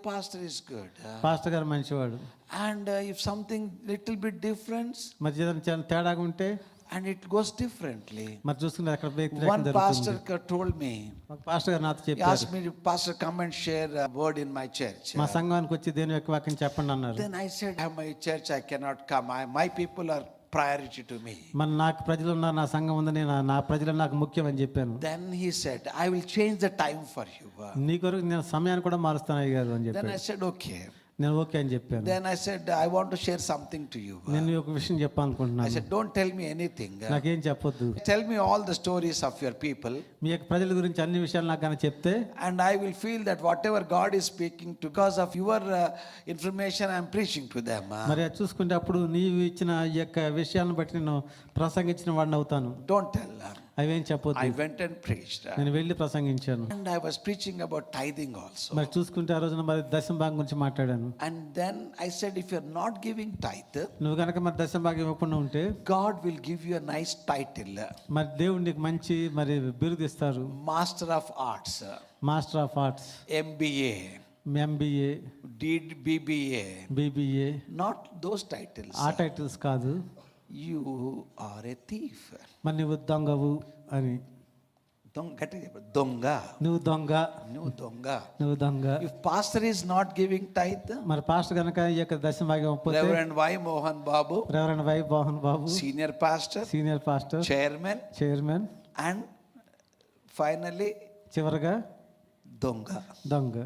pastor is good. Pastor గారు మంచివాడు, And if something little bit difference, మరి ఏదైనా చాలా తేడాగా ఉంటే, and it goes differently. మరి చూసుకుని అక్కడ One వ్యతిరేకం pastor జరుగుతుంది. told me, ఒక పాస్టర్ గారు నాతో he చెప్పారు, asked me to pastor come and share a word in my church. మా సంఘానికి వచ్చి దేవుని యొక్క వాక్యం చెప్పండి అన్నారు. Then I said, I have my church, I cannot come. My people are priority to me. మరి నాకు ప్రజలు ఉన్నారు, నా సంఘం ఉందని, నా ప్రజలు నాకు ముఖ్యం అని చెప్పాను. Then he said, I will change the time for you. నీ కొరకు నేను సమయాన్ని కూడా మారుస్తాను అయ్యగారు అని Then చెప్పాను. I said, okay. నేను ఓకే అని చెప్పాను. Then I said, I want to share something to you. నేను ఒక విషయం I చెప్పాలనుకుంటున్నాను. said, don't tell me anything. నాకేం చెప్పొద్దు, Tell me all the stories of your people, మీ యొక్క ప్రజల గురించి అన్ని విషయాలు నాకు కానీ చెప్తే, and I will feel that whatever God is speaking to, because of your information, I am preaching to them. మరి అది చూసుకుంటే అప్పుడు నీవు ఇచ్చిన ఈ యొక్క విషయాలను బట్టి నేను ప్రసంగించిన వాడిని అవుతాను. Don't tell. అవేం చెప్పొద్దు. I went and preached. నేను వెళ్ళి ప్రసంగించాను. And I was preaching about tithing also. మరి చూసుకుంటే ఆ రోజున మరి దశమ భాగం గురించి మాట్లాడాను. And then I said, if you're not giving tithe, నువ్వు కనుక మరి దశమ భాగం ఇవ్వకుండా ఉంటే, God will give you a nice title, మరి దేవుడు నీకు మంచి మరి బిరుదు ఇస్తారు. Master of Arts, master of arts, MBA, MBA, BBA. BBA, Not those titles. ఆ టైటిల్స్ కాదు. You are a thief. మరి నువ్వు దొంగవు అని. Donga. నువ్వు దొంగ, No donga. నువ్వు దొంగ. If pastor is not giving tithe, మరి పాస్టర్ కనుక ఈ యొక్క దశమ భాగం ఇవ్వకపోతే, Reverend Y. Mohan Babu, reverend Y Mohan Babu, senior pastor, senior pastor, chairman, chairman, and finally చివరగా donga. దొంగ.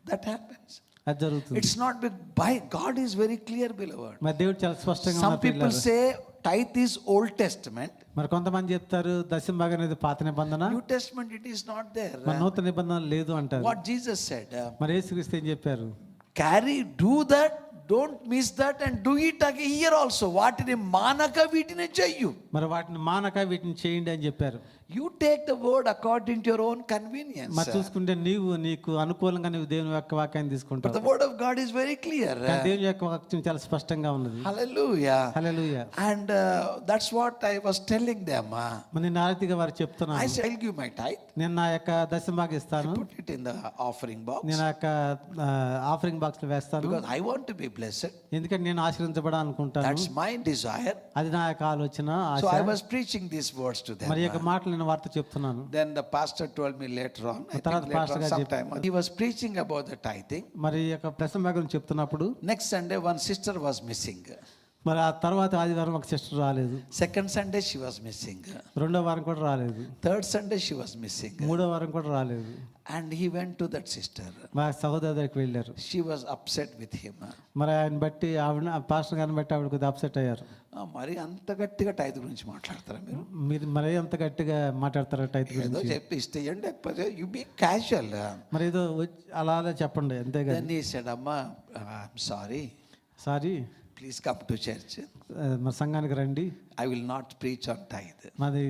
That happens. అది జరుగుతుంది. It's not big. By God is very clear, beloved. మరి దేవుడు చాలా స్పష్టంగా Some ఉన్నారు people పిల్లలు. say tithe is Old Testament. మరి కొంతమంది చెప్తారు దశమ భాగం అనేది పాత నిబంధన, New Testament it is not there. మరి నూతన నిబంధన లేదు అంటారు. What Jesus said, మరి యేసుక్రీస్తు ఏం చెప్పారు? do that, don't miss that, and do it again here also. వాటిని మానక వీటిని చెయ్యు. మరి వాటిని మానక వీటిని చేయండి అని చెప్పారు. You take the word according to your own convenience. మరి చూసుకుంటే నీకు అనుకూలంగా నువ్వు దేవుని యొక్క వాక్యాన్ని But తీసుకుంటావు. the word of God is very clear. కానీ దేవుని యొక్క వాక్యం చాలా స్పష్టంగా ఉన్నది. Hallelujah. Hallelujah. And that's what I was telling them. మరి నేను ఆ రీతిగా వారు చెప్తున్నాను. I said, I'll give my tithe. నేను నా యొక్క దశమ భాగం ఇస్తాను, Put it in the offering box. నేను ఆ యొక్క ఆఫరింగ్ బాక్స్ లో వేస్తాను. Because I want to be blessed. ఎందుకంటే నేను ఆశీర్వదించబడాలనుకుంటాను. That's my desire. అది నా యొక్క ఆలోచన, So Asha. I was preaching these words to them. మరి ఈ యొక్క మాటలు నేను వార్త చెప్తున్నాను. Then the pastor told me later on, I తర్వాత think later pastor on గారు sometime, he was preaching about the tithing. మరి ఈ యొక్క దశమ భాగం చెప్తున్నప్పుడు, Next Sunday, one sister was missing. మరి ఆ తర్వాత ఆదివారం ఒక సిస్టర్ రాలేదు. Second Sunday, she was missing. రెండో వారం కూడా రాలేదు. Third Sunday, she was missing. మూడో వారం కూడా రాలేదు. And he went to that sister. మా సహోదరు దగ్గరికి వెళ్ళారు. She was upset with him. మరి ఆయన బట్టి ఆవిడ, పాస్టర్ గారిని బట్టి ఆవిడ కొద్దిగా అప్సెట్ అయ్యారు. మరి అంత గట్టిగా టైత్ గురించి మాట్లాడతారా మీరు? మీరు మరి అంత గట్టిగా మాట్లాడతారు టైప్ ఏదో గురించి. చెప్పి ఇస్తేయండి, లేకపోతే యు బీ క్యాజువల్. మరి ఏదో అలా అలా చెప్పండి అంతేగా. Then he said, Amma, I'm sorry. Sorry, Please come to church. మరి సంఘానికి రండి. I will not preach on tithe. మాది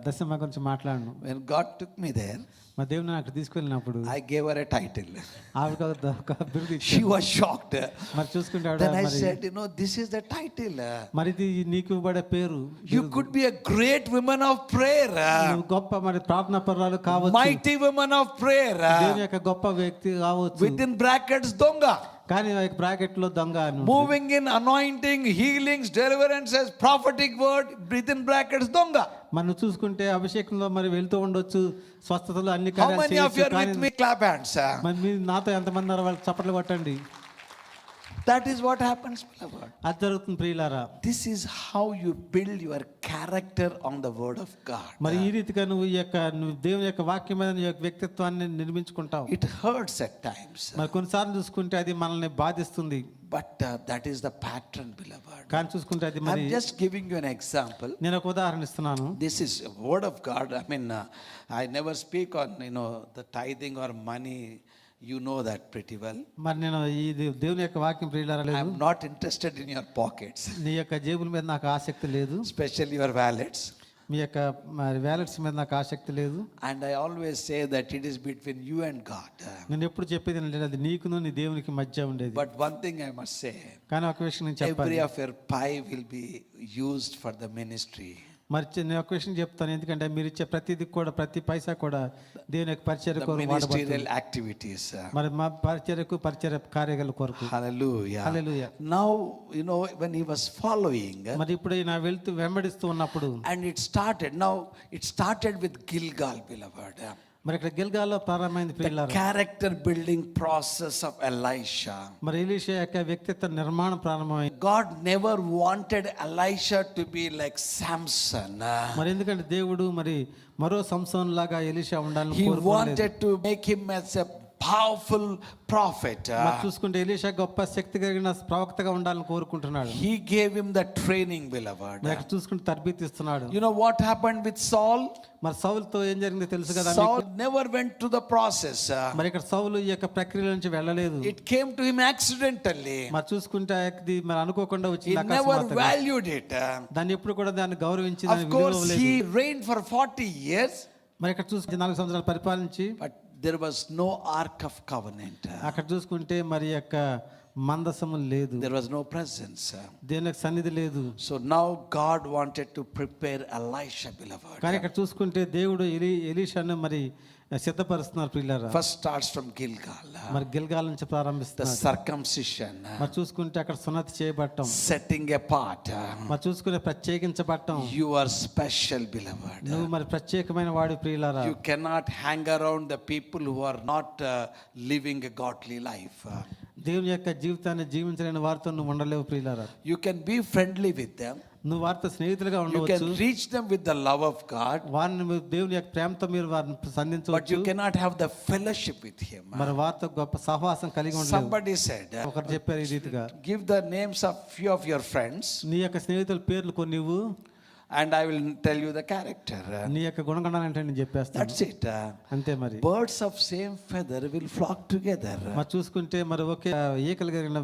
దశమ గురించి మాట్లాడను. When God took me there, మా దేవుని అక్కడ తీసుకెళ్ళినప్పుడు I gave her a title. ఆవిడ ఒక బిరుదు She ఇచ్చారు. was shocked. మరి చూసుకుంటే ఆవిడ Then I మరి said, this is the title. మరి ఇది నీకు ఇవ్వబడే పేరు. You could be a great woman of prayer. నువ్వు గొప్ప మరి ప్రార్థనా పరురాలు కావచ్చు, Mighty woman of prayer. దేవుని యొక్క గొప్ప వ్యక్తి కావచ్చు. Within brackets, donga. కానీ బ్రాకెట్ లో దొంగ అని ఉంటుంది. Moving in anointing, healings, deliverances, prophetic word, within brackets, donga. మనం చూసుకుంటే అభిషేకంలో మరి వెళ్తూ ఉండొచ్చు, స్వస్థతలు అన్ని How కార్యాలు many of you చేయొచ్చు. are with me? Clap hands. మరి మీరు నాతో ఎంతమంది ఉన్నారు? వాళ్ళు చప్పట్లు కొట్టండి. That is what happens, beloved. అది జరుగుతుంది ప్రియులారా. This is how you build your character on the word of God. మరి ఈ రీతిగా నువ్వు దేవుని యొక్క వాక్యం మీద నీ యొక్క వ్యక్తిత్వాన్ని నిర్మించుకుంటావు. It hurts at times, మరి కొన్నిసార్లు చూసుకుంటే అది మనల్ని బాధిస్తుంది. but that is the pattern, beloved. కానీ చూసుకుంటే అది మరి I'm just giving you an example. నేను ఒక ఉదాహరణ ఇస్తున్నాను. This is a word of God. I mean, I never speak on the tithing or money. You know that pretty well. మరి నేను ఈ దేవుని యొక్క వాక్యం ప్రియులారా I లేదు. am not interested in your pockets, నీ యొక్క జేబుల మీద నాకు ఆసక్తి లేదు. especially your wallets. మీ యొక్క మరి వ్యాలెట్స్ మీద నాకు ఆసక్తి లేదు. And I always say that it is between you and God. నేను ఎప్పుడు చెప్పేది ఏంటంటే అది నీకును నీ దేవునికి మధ్య ఉండేది. But one thing I must say, కానీ ఒక విషయం నేను every చెప్పాలి. of your pie will be used for the ministry. మరి నేను ఒక విషయం చెప్తాను, ఎందుకంటే మీరు ఇచ్చే ప్రతిదీ కూడా ప్రతి పైసా కూడా దేవుని యొక్క పరిచర్య The కొరకు వాడబడుతుంది. ministerial activities. మరి మా పరిచర్య కార్యాల కొరకు. Hallelujah. Hallelujah. Now, when he was following, మరి ఇప్పుడు నా వెంబడిస్తూ ఉన్నప్పుడు and it started with Gilgal, beloved. మరి ఇక్కడ గిల్గాల్లో ప్రారంభమైంది The ప్రియులారా. character building process of Elisha. మరి ఎలీషా యొక్క వ్యక్తిత్వ నిర్మాణం ప్రారంభమైంది. God never wanted Elisha to be like Samson. మరి ఎందుకంటే దేవుడు మరి మరో సంసోన్ లాగా ఎలీషా ఉండాలని He కోరుకోలేదు. wanted to make him as a powerful prophet. మరి చూసుకుంటే ఎలీషా గొప్ప శక్తి కలిగిన ప్రవక్తగా ఉండాలని కోరుకుంటున్నాడు. He gave him the training, beloved. మరి ఇక్కడ చూసుకుంటే తర్బీతిస్తున్నాడు. You know what happened with Saul? మరి సౌలుతో ఏం జరిగిందో తెలుసు కదా Saul మీకు. never went to the process. మరి ఇక్కడ సౌలు ఈ యొక్క ప్రక్రియ నుంచి వెళ్ళలేదు. It came to him accidentally. మరి చూసుకుంటే అది మరి అనుకోకుండా He వచ్చింది. never అకస్మాత్తుగా valued it. దాన్ని ఎప్పుడు కూడా దాన్ని గౌరవించి Of దాన్ని course, విలువలేదు. he reigned for 40 years, మరి ఇక్కడ చూసుకుంటే 4 సంవత్సరాలు పరిపాలించి but there was no ark of covenant. అక్కడ చూసుకుంటే మరి యొక్క మందసము లేదు. There was no presence. దేవుని యొక్క సన్నిధి లేదు. So now God wanted to prepare Elisha, beloved. కానీ ఇక్కడ చూసుకుంటే దేవుడు ఎలీషాను మరి సిద్ధపరుస్తున్నారు ప్రియులారా. First starts from Gilgal. మరి గిల్గాల్ నుంచి The ప్రారంభిస్తున్నారు. circumcision, మరి చూసుకుంటే అక్కడ సున్నతి చేయబడటం, setting apart. మరి చూసుకుంటే ప్రత్యేకించబడటం. You are special, beloved. నువ్వు మరి ప్రత్యేకమైన వాడి ప్రియులారా. You cannot hang around the people who are not living a godly life. దేవుని యొక్క జీవితాన్ని జీవించలేని వారితో నువ్వు ఉండలేవు ప్రియులారా. You can be friendly with them. నువ్వు వారితో స్నేహితులుగా You ఉండవచ్చు. can reach them with the love of God. వారిని దేవుని యొక్క ప్రేమతో మీరు వారిని But సంధించవచ్చు. you cannot have the fellowship with him. మరి వారితో గొప్ప సహవాసం కలిగి ఉండలేవు. Somebody said, ఒకరు చెప్పారు ఈ రీతిగా, give the names of few of your friends నీ యొక్క స్నేహితుల పేర్లు కొన్ని ఇవ్వు, and I will tell you the character. నీ యొక్క గుణగణాలు అంటే నేను చెప్పేస్తాను. That's it. అంతే మరి. Birds of same feather will flock together. మరి చూసుకుంటే మరి ఒకే ఈకలు కలిగిన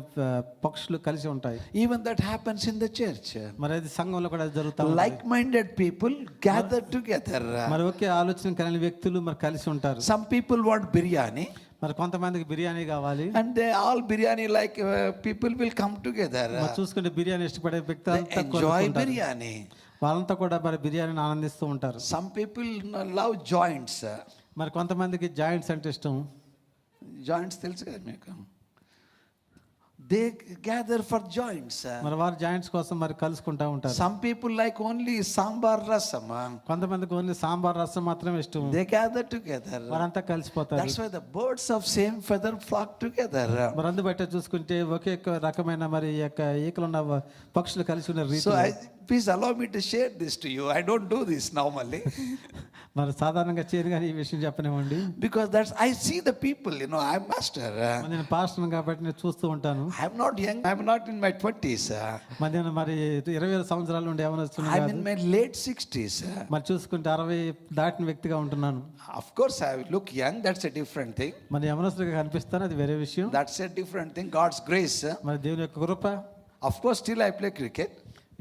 పక్షులు కలిసి ఉంటాయి. Even that happens in the church. మరి అది సంఘంలో కూడా అది జరుగుతా ఉంది. Like-minded people gather together. మరి ఒకే ఆలోచన కలిగిన వ్యక్తులు మరి కలిసి ఉంటారు. Some people want biryani, మరి కొంతమందికి బిర్యానీ కావాలి. and they all biryani like people will come together. మరి చూసుకుంటే బిర్యానీ ఇష్టపడే They వ్యక్తులు enjoy biryani. వాళ్ళంతా కూడా మరి బిర్యానీని ఆనందిస్తూ ఉంటారు. Some people love joints. మరి కొంతమందికి జాయింట్స్ అంటే ఇష్టం. Joints తెలుసు కదా మీకు. They gather for joints. మరి వారు జాయింట్స్ కోసం మరి కలుసుకుంటా ఉంటారు. Some people like only sambar rasam. కొంతమందికి ఓన్లీ సాంబార్ రసం మాత్రమే ఇష్టం. They gather together. వారంతా కలిసిపోతారు. That's why the birds of same feather flock together. మరి అందుబట్టే చూసుకుంటే ఒకే రకమైన మరి ఈ యొక్క ఈకలు ఉన్న పక్షులు కలిసి ఉన్న రీతి. So please allow me to share this to you. I don't do this normally. మరి సాధారణంగా చేయను కానీ ఈ విషయం చెప్పనివ్వండి. Because I see the people, I'm pastor. నేను పాస్టర్ కాబట్టి నేను చూస్తూ ఉంటాను. I'm not young. I'm not in my 20s. మరి నేను మరి 20 సంవత్సరాల నుండి I'm ఏమన్నా in my late 60s. మరి చూసుకుంటే 60 దాటిన వ్యక్తిగా ఉంటున్నాను. Of course, I look young. That's a different thing. మరి యవనస్తుడిగా కనిపిస్తాను, అది వేరే విషయం. That's a different thing. God's grace. మరి దేవుని యొక్క కృప. Of course, still I play cricket.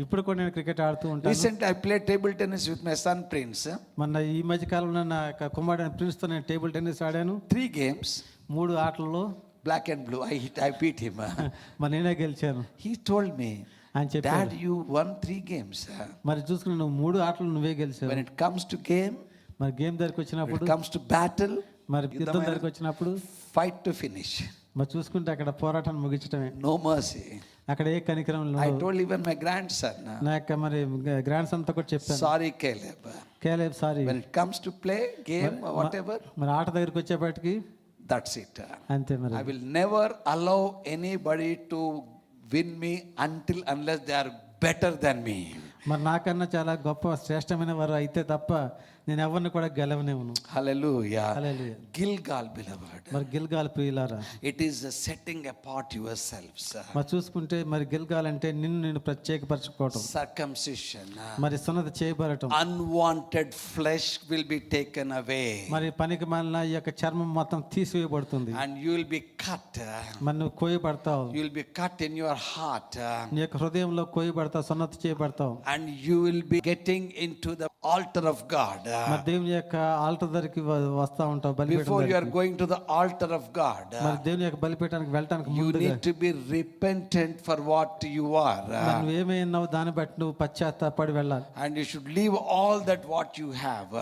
ఇప్పుడు కూడా నేను క్రికెట్ ఆడుతూ ఉంటాను. Recently, I played table tennis with my son Prince. మొన్న ఈ మధ్య కాలంలో నా యొక్క కుమారుడు ప్రిన్స్తో నేను టేబుల్ టెన్నిస్ ఆడాను. 3 games. 3 ఆటల్లో Black and blue. I beat him. మరి నేనే గెలిచాను. He told me, ఆయన Dad, చెప్పాడు, you won 3 games. మరి చూసుకుని నువ్వు 3 ఆటలు నువ్వే గెలిచావు. When it comes to game, మరి గేమ్ దగ్గరికి when వచ్చినప్పుడు, it comes to battle, మరి యుద్ధం దగ్గరికి వచ్చినప్పుడు fight to finish. మరి చూసుకుంటే అక్కడ పోరాటాన్ని ముగించడమే. No mercy. అక్కడ ఏ కనికరం I లేదు. told even my grandson, నా యొక్క మరి గ్రాండ్ సన్ తో కూడా చెప్పాను, sorry Caleb. Caleb sorry. When it comes to play, game, or whatever, మరి ఆట దగ్గరికి వచ్చేపాటికి That's it. అంతే మరి. I will never allow anybody to win me unless they are better than me. మరి నాకన్నా చాలా గొప్ప శ్రేష్టమైన వారు అయితే తప్ప నేను ఎవరిని కూడా గెలవనివ్వను. Hallelujah. హల్లెలూయా. Gilgal, beloved. మరి గిల్గాల్ ప్రియులారా, It is setting apart yourselves. మరి చూసుకుంటే మరి గిల్గాల్ అంటే నిన్ను ప్రత్యేకపరచుకోవటం, Circumcision. మరి సున్నతి చేయబడటం, Unwanted flesh will be taken away. మరి పనికి మాలిన ఈ యొక్క చర్మం మొత్తం తీసివేయబడుతుంది. And you will be cut. మరి నువ్వు కోయబడతావు, You will be cut in your heart. నీ యొక్క హృదయంలో కోయబడతావు, సున్నతి చేయబడతావు. And you will be getting into the altar of God. మరి దేవుని యొక్క ఆల్టర్ దగ్గరికి వస్తా ఉంటావు, బలిపీఠం Before you are దగ్గరికి. going to the altar of God, మరి దేవుని యొక్క బలిపీఠానికి వెళ్ళటానికి you ముందుగా need to be repentant for what you are. మరి నువ్వేమైనావు దాన్ని బట్టి నువ్వు పశ్చాత్తాపడి వెళ్ళాలి. And you should leave all that what you have.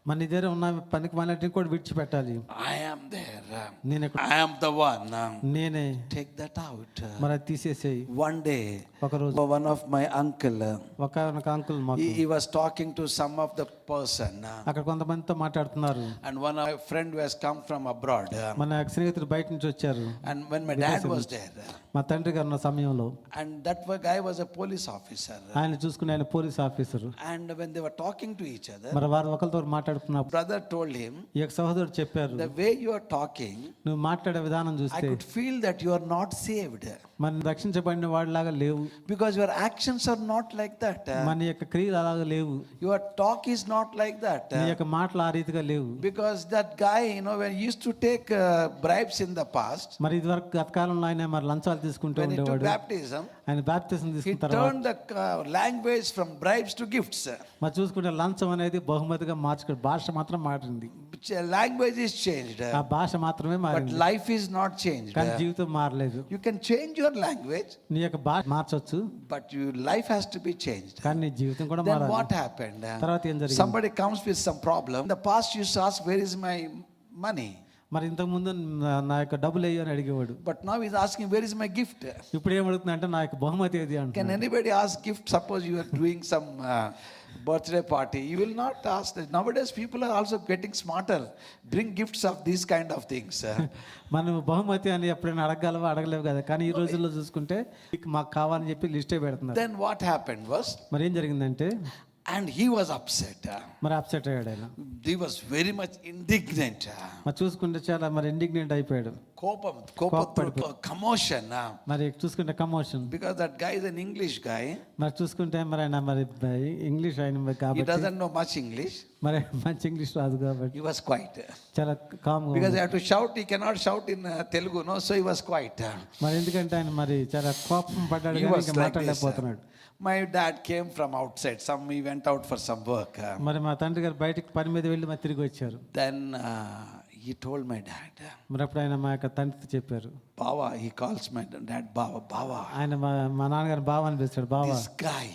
మన నీ దగ్గర ఉన్న పనికి మాలినటిని కూడా విడిచిపెట్టాలి. I am there. నేను ఇక్కడ, I am the one. నేనే. Take that out. మరి అది తీసేసేయి. One day, ఒక రోజు one of my uncle, ఒక అంకుల్ మాకు he was talking to some of the person. అక్కడ కొంతమందితో మాట్లాడుతున్నారు. And one of my friend was come from abroad. మన స్నేహితుడు బయట నుంచి వచ్చారు. And when my dad was there, మా తండ్రి గారు ఉన్న సమయంలో and that guy was a police officer. ఆయన చూసుకుని ఆయన police officer. And when they were talking to each other, మరి వారు ఒకరితో మాట్లాడుకున్నప్పుడు brother told him, ఈ యొక్క సహోదరుడు చెప్పారు, the way you are talking, నువ్వు మాట్లాడే విధానం I చూస్తే could feel that you are not saved. మన రక్షించబడిన వాడిలాగా లేవు, Because your actions are not like that. మన యొక్క క్రియలు అలాగా లేవు, Your talk is not like that. నీ యొక్క మాటలు ఆ రీతిగా లేవు. Because that guy, when he used to take bribes in the past, మరి ఇది వరకు గత కాలంలో ఆయన మరి లంచాలు తీసుకుంటూ when he took ఉండేవాడు. baptism, ఆయన బాప్తిజం he తీసుకున్న తర్వాత turned the language from bribes to gifts. మరి చూసుకుంటే లంచం అనేది బహుమతిగా మార్చుకుని భాష మాత్రం మారింది. Language is changed, ఆ భాష మాత్రమే but మారింది, life is not changed. కానీ జీవితం మారలేదు. You can change your language, నీ యొక్క భాష మార్చొచ్చు, but your life has to be changed. కానీ నీ జీవితం కూడా Then మారాలి. what happened? తర్వాత ఏం జరిగింది? Somebody comes with some problem. In the past you used to ask, where is my money? మరి ఇంతకుముందు నా యొక్క డబ్బులు వేయు అని అడిగేవాడు. But now he's asking, where is my gift? ఇప్పుడు ఏమడుగుతున్నా అంటే నా యొక్క బహుమతి ఏది Can అంటున్నాడు. anybody ask gift? Suppose you are doing some birthday party, you will not ask that. Nowadays people are also getting smarter. Bring gifts of these kind of things. మనం బహుమతి అని ఎప్పుడైనా అడగలవా అడగలేవు కదా, కానీ ఈ రోజుల్లో చూసుకుంటే మాకు కావాలని చెప్పి లిస్టే పెడుతున్నారు. Then what happened was, మరి ఏం జరిగిందంటే, and he was upset. మరి అప్సెట్ అయ్యాడు ఆయన. He was very much indignant. మరి చూసుకుంటే చాలా మరి ఇండిగ్నెంట్ అయిపోయాడు, Commotion. మరి చూసుకుంటే commotion. Because that guy is an English guy. మరి చూసుకుంటే మరి ఆయన మరి ఇంగ్లీష్ ఆయన He కాబట్టి doesn't know much English. మరి మంచి ఇంగ్లీష్ రాదు కాబట్టి He was quiet. చాలా com. Because he had to shout, he cannot shout in Telugu, no? So he was quiet. మరి ఎందుకంటే ఆయన మరి చాలా కోపం పడ్డాడు, He కానీ was ఇంకా like this. మాట్లాడలేకపోతున్నాడు. My dad came from outside. He went out for some work. మరి మా తండ్రి గారు బయటికి పని మీద వెళ్ళి మరి తిరిగి వచ్చారు. Then he told my dad, మరి అప్పుడు ఆయన మా యొక్క తండ్రితో చెప్పారు, Baba, he calls my dad Baba. ఆయన మా నాన్నగారు బావ అని పిలుస్తాడు. బావ, This guy,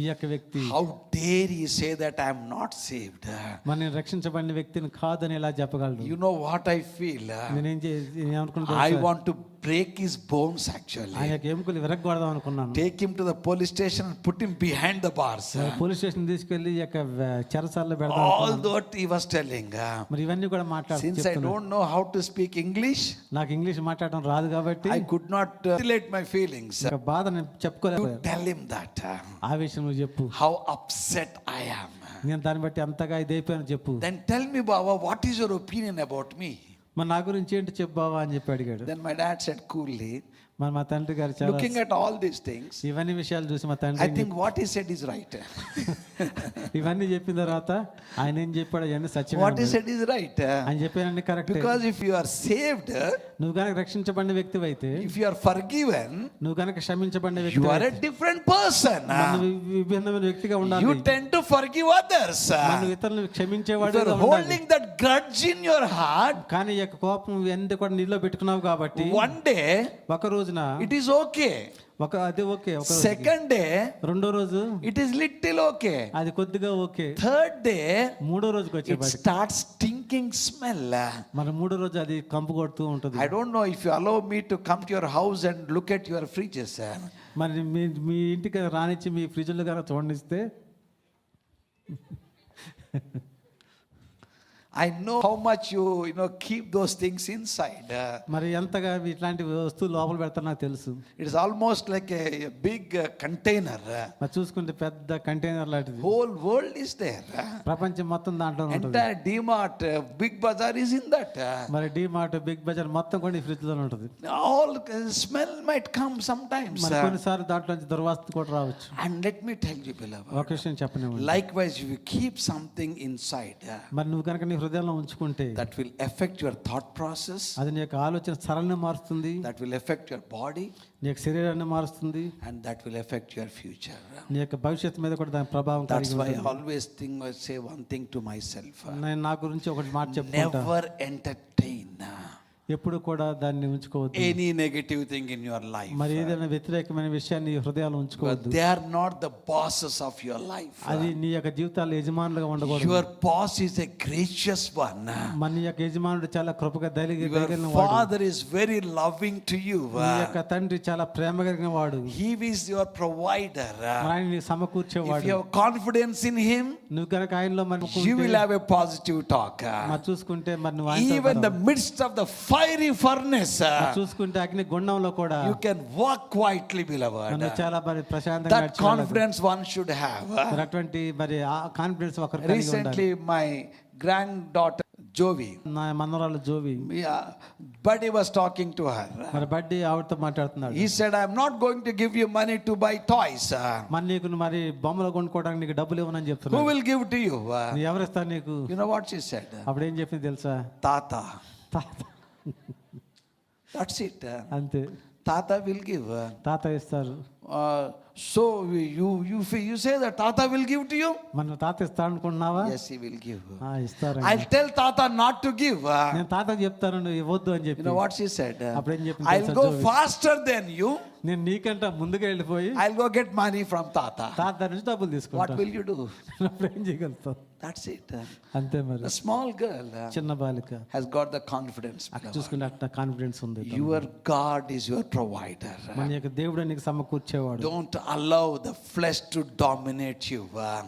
ఈ యొక్క వ్యక్తి how dare he say that I am not saved? మరి నేను రక్షించబడిన వ్యక్తిని కాదని ఎలా చెప్పగలడు? You know what I feel? నేనేమనుకుంటున్నా, I want to break his bones actually. ఆయన యొక్క ఎముకలు విరగొడదాం అనుకున్నాను. Take him to the police station and put him behind the bars. Police station తీసుకెళ్లి ఈ యొక్క చెరసాల్లో పెడదాం All అనుకున్నాను. that he was telling. మరి ఇవన్నీ కూడా Since I don't know how to speak English, నాకు ఇంగ్లీష్ మాట్లాడడం రాదు కాబట్టి I could not relate my feelings. ఒక బాధ నేను చెప్పుకోలేదు. You tell him that. ఆ విషయం నువ్వు చెప్పు, How upset I am. నేను దాన్ని బట్టి అంతగా ఇదైపోయాను చెప్పు. Then tell me, Baba, what is your opinion about me? మరి నా గురించి ఏంటి చెప్పు బావా అని చెప్పి అడిగాడు. Then my dad said coolly, మరి మా తండ్రి గారు చాలా looking at all these things, ఇవన్నీ విషయాలు చూసి మా I తండ్రి think what he said is right. ఇవన్నీ చెప్పిన తర్వాత ఆయన ఏం చెప్పాడు, అవన్నీ సత్యమే. What he said is right. ఆయన చెప్పానన్నీ correct. Because if you are saved, నువ్వు కనుక రక్షించబడిన వ్యక్తి అయితే, if you are forgiven, నువ్వు కనుక క్షమించబడిన వ్యక్తి you are a different person. విభిన్నమైన వ్యక్తిగా ఉండాలి. You tend to forgive others. మనం ఇతరులను If క్షమించేవాడు you are holding that grudge in your heart, కానీ ఈ యొక్క కోపం ఎంత కూడా నీలో పెట్టుకున్నావు కాబట్టి one day ఒక రోజున it is okay. అది ఓకే, ఒక రోజు. Second day రెండో రోజు it is little okay. అది కొద్దిగా ఓకే. Third day మూడో రోజుకి it వచ్చేపాటికి starts stinking smell. మన మూడో రోజు అది కంపు కొడుతూ ఉంటుంది. I don't know if you allow me to come to your house and look at your fridges. మరి మీ ఇంటికి రానిచ్చి మీ ఫ్రిడ్జ్లో కానీ చూడనిస్తే I know how much you keep those things inside. మరి ఎంతగా ఇట్లాంటి వస్తువులు లోపల పెడతారో నాకు తెలుసు. It is almost like a big container. మరి చూసుకుంటే పెద్ద కంటైనర్ లాంటిది. Whole world is there. ప్రపంచం మొత్తం దాంట్లో ఉంటుంది. Entire D-Mart, Big Bazaar is in that. మరి D-Mart, బిగ్ బజార్ మొత్తం కూడా ఈ ఫ్రిడ్జ్ లో ఉంటుంది. All smell might come sometimes. మరి కొన్నిసార్లు దాంట్లో నుంచి దుర్వాసన కూడా రావచ్చు. And let me tell you, beloved. ఒక విషయం చెప్పనివ్వండి. Likewise, if you keep something inside, మరి నువ్వు కనుక నీ హృదయంలో ఉంచుకుంటే that will affect your thought process. అది నీ యొక్క ఆలోచన సరళని మారుస్తుంది. That will affect your body. నీ యొక్క శరీరాన్ని మారుస్తుంది. And that will affect your future. నీ యొక్క భవిష్యత్తు మీద కూడా దాని ప్రభావం That's కలిగి why I ఉంటుంది. always say one thing to myself. నేను నా గురించి ఒకటి మాట చెప్పుకుంటా. Never entertain ఎప్పుడు కూడా దాన్ని ఉంచుకోవద్దు. any negative thing in your life. మరి ఏదైనా వ్యతిరేకమైన విషయాన్ని హృదయాల్లో ఉంచుకోవద్దు. They are not the bosses of your life. అది నీ యొక్క జీవితాల్లో యజమానులుగా ఉండకూడదు. Your boss is a gracious one. మన నీ యొక్క యజమానుడు చాలా కృపగా దయగలిగిన Your వాడు. father is very loving to you. నీ యొక్క తండ్రి చాలా ప్రేమ కలిగిన వాడు. He is your provider. ఆయన నీకు If సమకూర్చేవాడు. you have confidence in him, నువ్వు కనుక ఆయనలో మరి you will have a positive talk. మరి చూసుకుంటే మరి నువ్వు ఆయనతో Even in the midst of the fiery furnace, మరి చూసుకుంటే అగ్ని గుండంలో కూడా you can walk quietly, beloved. నువ్వు చాలా మరి ప్రశాంతంగా That నడచగలవు. confidence one should have. మరి అటువంటి మరి ఆ కాన్ఫిడెన్స్ ఒకరు కలిగి ఉండాలి. Recently, my granddaughter Jovi, నా మనవరాలు జోవి Buddy was talking to her. మరి బడ్డీ ఆవిడతో మాట్లాడుతున్నాడు. He said, "I am not going to give you money to buy toys. మరి నీకు మరి బొమ్మలు కొనుక్కోవడానికి నీకు డబ్బులు ఇవ్వనని Who చెప్తున్నాడు. will give to you?" నీ ఎవరిస్తారు నీకు? You know what she said? అప్పుడు ఏం చెప్పింది తెలుసా? Tata. తాత. That's it. అంతే, Tata will give. తాత ఇస్తారు. So you say that Tata will give to you? మన తాత ఇస్తాను అనుకుంటున్నావా? Yes, he will give. ఇస్తారు. I'll tell Tata not to give. నేను తాతకు చెప్తాను నువ్వు ఇవ్వద్దు అని You చెప్పి. know what she said? అప్పుడు ఏం చెప్పింది I'll తెలుసా go జోవి? faster than you. నేను నీకంట ముందుగా వెళ్ళిపోయి I'll go get money from Tata. తాత దగ్గర నుంచి డబ్బులు What తీసుకుంటా. will you do? అప్పుడు ఏం చేయగలుగుతావు? That's it. అంతే మరి. The small girl చిన్న బాలిక has got the confidence. అక్కడ చూసుకుంటే అట్లా కాన్ఫిడెన్స్ ఉంది. Your God is your provider. మన యొక్క దేవుడు నీకు సమకూర్చేవాడు. Don't allow the flesh to dominate you.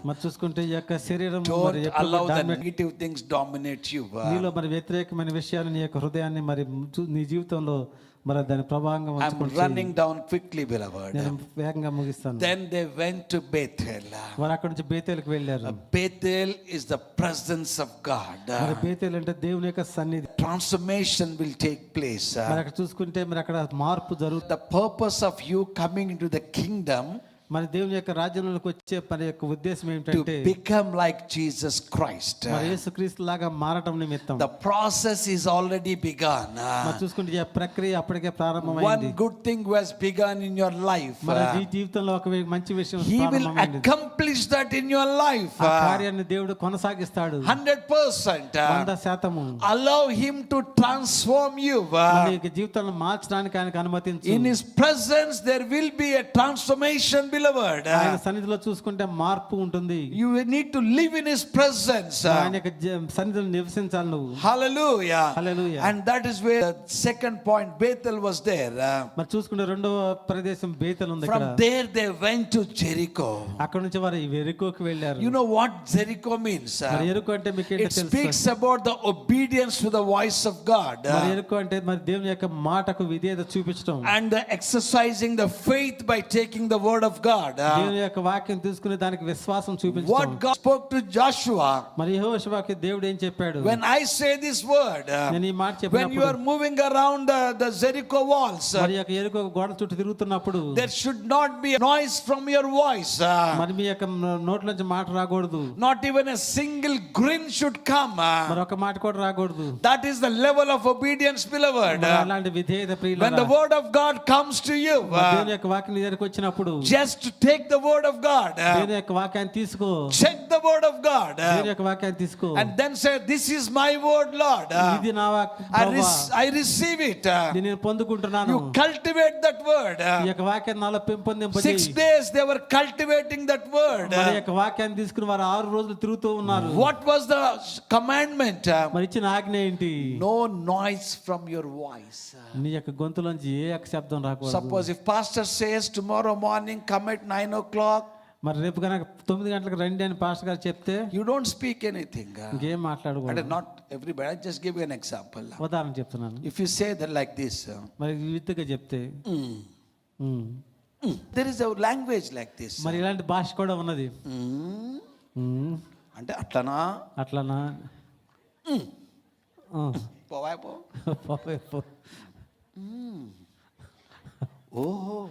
మరి చూసుకుంటే ఈ యొక్క శరీరం మరి Don't ఎప్పుడు allow the dominate- negative things dominate you. నీలో మరి వ్యతిరేకమైన విషయాలు నీ యొక్క హృదయాన్ని మరి నీ జీవితంలో మరి దాని ప్రభావంగా I'm ఉంచుకుంటూ running down quickly, beloved. నేను వేగంగా ముగిస్తాను. Then they went to Bethel. వారు అక్కడి నుంచి బేతేలకు వెళ్ళారు. Bethel is the presence of God. మరి బేతేలు అంటే దేవుని యొక్క సన్నిధి. Transformation will take place. మరి అక్కడ చూసుకుంటే మరి అక్కడ మార్పు జరుగుతుంది. The purpose of you coming into the kingdom మరి దేవుని యొక్క రాజ్యంలోకి వచ్చే మరి యొక్క ఉద్దేశం to ఏమిటంటే become like Jesus Christ. మరి యేసుక్రీస్తు లాగా మారటం నిమిత్తం. The process is already begun. మరి చూసుకుంటే ఈ ప్రక్రియ అప్పటికే ప్రారంభమైంది. One good thing was begun in your life. మరి ఈ జీవితంలో ఒక మంచి విషయం He will ప్రారంభమైంది. accomplish that in your life. ఆ కార్యాన్ని దేవుడు కొనసాగిస్తాడు. 100%. 100%. Allow him to transform you. మన యొక్క జీవితాలను మార్చడానికి ఆయనకు అనుమతించు. In his presence there will be a transformation, beloved. ఆయన సన్నిధిలో చూసుకుంటే మార్పు ఉంటుంది. You need to live in his presence. ఆయన యొక్క సన్నిధిలో నివసించాలి నువ్వు. Hallelujah. Hallelujah. And that is where the second point, Bethel was there. మరి చూసుకుంటే రెండవ ప్రదేశం బేతెల్ ఉంది ఇక్కడ. From there they went to Jericho. అక్కడ నుంచి వారు ఎరికోకి వెళ్ళారు. You know what Jericho means? మరి ఎరికో అంటే మీకు ఏంటో It తెలుసు. speaks about the obedience to the voice of God. మరి ఎరికో అంటే మరి దేవుని యొక్క మాటకు విధేయత చూపించడం. And the exercising the faith by taking the word of God. దేవుని యొక్క వాక్యం తీసుకుని దానికి విశ్వాసం చూపించడం. What God spoke to Joshua. మరి యెహోషువకి దేవుడు ఏం చెప్పాడు? When I say this word, నేను ఈ మాట when చెప్పినప్పుడు you are moving around the Jericho walls, మరి యొక్క ఎరికో గోడ చుట్టూ తిరుగుతున్నప్పుడు there should not be a noise from your voice. మరి మీ యొక్క నోట్ల నుంచి మాట రాకూడదు. Not even a single grin should come. మరి ఒక మాట కూడా రాకూడదు. That is the level of obedience, beloved. మరి అలాంటి విధేయత When ప్రియులారా, the word of God comes to you, దేవుని యొక్క వాక్యం నీ దగ్గరికి వచ్చినప్పుడు just take the word of God. దేవుని యొక్క వాక్యాన్ని తీసుకో. Check the word of God. దేవుని యొక్క వాక్యాన్ని తీసుకో. And then say, this is my word, Lord. ఇది నా వాక్యం. I receive it. నేను పొందుకుంటున్నాను. You cultivate that word. ఈ యొక్క వాక్యాన్ని నాలో 6 పెంపొందింపజేయి. days they were cultivating that word. మరి యొక్క వాక్యాన్ని తీసుకుని వారు 6 రోజులు తిరుగుతూ ఉన్నారు. What was the commandment? మరి ఇచ్చిన ఆజ్ఞ ఏంటి? No noise from your voice. నీ యొక్క గొంతులోంచి ఏ యొక్క శబ్దం రాకూడదు. Suppose if pastor says tomorrow morning come at 9 o'clock. మరి రేపు కనుక 9 గంటలకు రండి అని పాస్టర్ గారు చెప్తే You don't speak anything. ఇంకేం And మాట్లాడకూడదు. not everybody. I just give you an example. ఉదాహరణ చెప్తున్నాను. If you say that like this, మరి ఈ విధంగా చెప్తే ఉమ్. there is a language like this. మరి ఇలాంటి భాష కూడా ఉన్నది. ఉమ్. అంటే అట్లనా అట్లానా పోవా పో. Oh,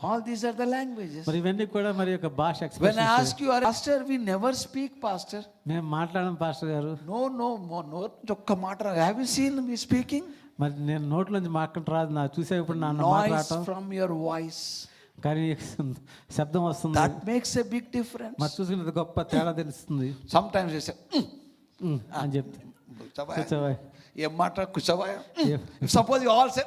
all these are the languages. మరి ఇవన్నీ కూడా మరి యొక్క భాష When I expression. ask you, Pastor, we never speak, Pastor. మేము మాట్లాడడం పాస్టర్ గారు. No, ఒక్క మాట రా. Have you seen me speaking? మరి నేను నోట్లోంచి మాట్లాడ రాదు, నాకు చూసే ఇప్పుడు నా Noise మాట్లాడటం from your voice. కానీ శబ్దం వస్తుంది. That makes a big difference. మరి చూసుకున్నది గొప్ప తేడా తెలుస్తుంది. Sometimes you say, అని చెప్తే కూర్చోవా. కూర్చోవా. ఏం మాట కూర్చోవా. If suppose you all say,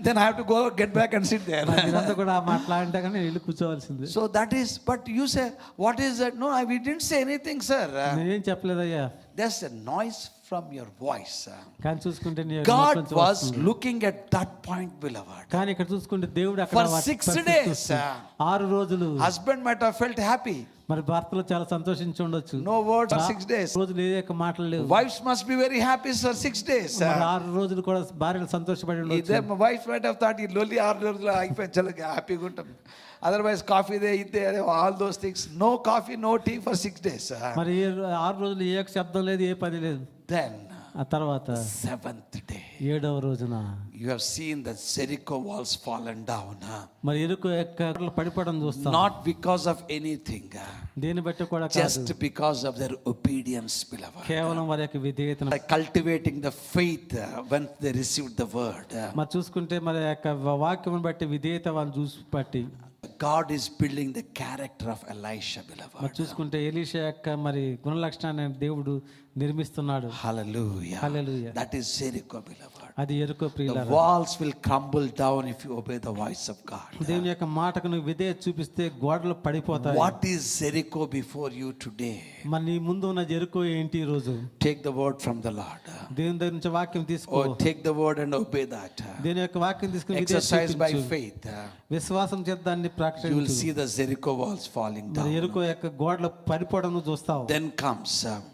then I have to go get back and sit there. మరి మీరంతా కూడా మాట్లాడితే కానీ వీళ్ళు కూర్చోవలసింది. So that is, but you say, what is that? No, we didn't say anything, sir. నేనేం చెప్పలేదయ్యా. There's a noise from your voice. కానీ చూసుకుంటే నీ God నోట్లోంచి was వస్తుంది. looking at that point, beloved. కానీ ఇక్కడ చూసుకుంటే దేవుడు అక్కడ For వాటి 6 పరిస్థితి days, చూస్తున్నాడు. 6 రోజులు Husband might have felt happy. మరి భర్తలు చాలా సంతోషించి ఉండొచ్చు. No words for 6 days. రోజులు ఏ యొక్క మాటలు లేవు. Wives must be very happy for 6 days. మరి 6 రోజులు కూడా భార్యలు సంతోషపడి ఉండొచ్చు. ఇదే my wife might have thought, ఈ లొల్లి 6 రోజులు అయిపోయింది, చాలా హ్యాపీగా ఉంటాం. Otherwise, coffee దే ఇదే all those things. No coffee, no tea for 6 days. మరి 6 రోజులు ఏ యొక్క శబ్దం లేదు, ఏ పని లేదు. Then, ఆ తర్వాత 7th day, 7వ రోజున you have seen the Jericho walls fallen down. మరి ఎరుకు యొక్క పడిపోవడం చూస్తాం. Not because of anything. దేని బట్టి కూడా Just కాదు, because of their obedience, beloved. కేవలం వారి యొక్క విధేయతను. Like cultivating the faith when they received the word. మరి చూసుకుంటే మరి యొక్క వాక్యం బట్టి విధేయత వాళ్ళు చూసి బట్టి God is building the character of Elisha, మరి beloved. చూసుకుంటే ఎలీషా యొక్క మరి గుణలక్షణాన్ని దేవుడు నిర్మిస్తున్నాడు. Hallelujah. Hallelujah. That is Jericho, beloved. అది ఎరుకో The ప్రియులారా. walls will crumble down if you obey the voice of God. దేవుని యొక్క మాటకు నువ్వు విధేయత చూపిస్తే గోడలు పడిపోతాయి. What is Jericho before you today? మరి నీ ముందు ఉన్న జెరికో ఏంటి ఈ రోజు? Take the word from the Lord. దేవుని దగ్గర నుంచి వాక్యం తీసుకో. Or take the word and obey that. దేవుని యొక్క వాక్యం తీసుకుని విధేయత Exercise by చూపించు. faith. విశ్వాసం చేత దాన్ని You will ప్రకటించు. see the Jericho walls falling మరి down. ఎరుకో యొక్క గోడలు పడిపోవడం నువ్వు చూస్తావు. Then comes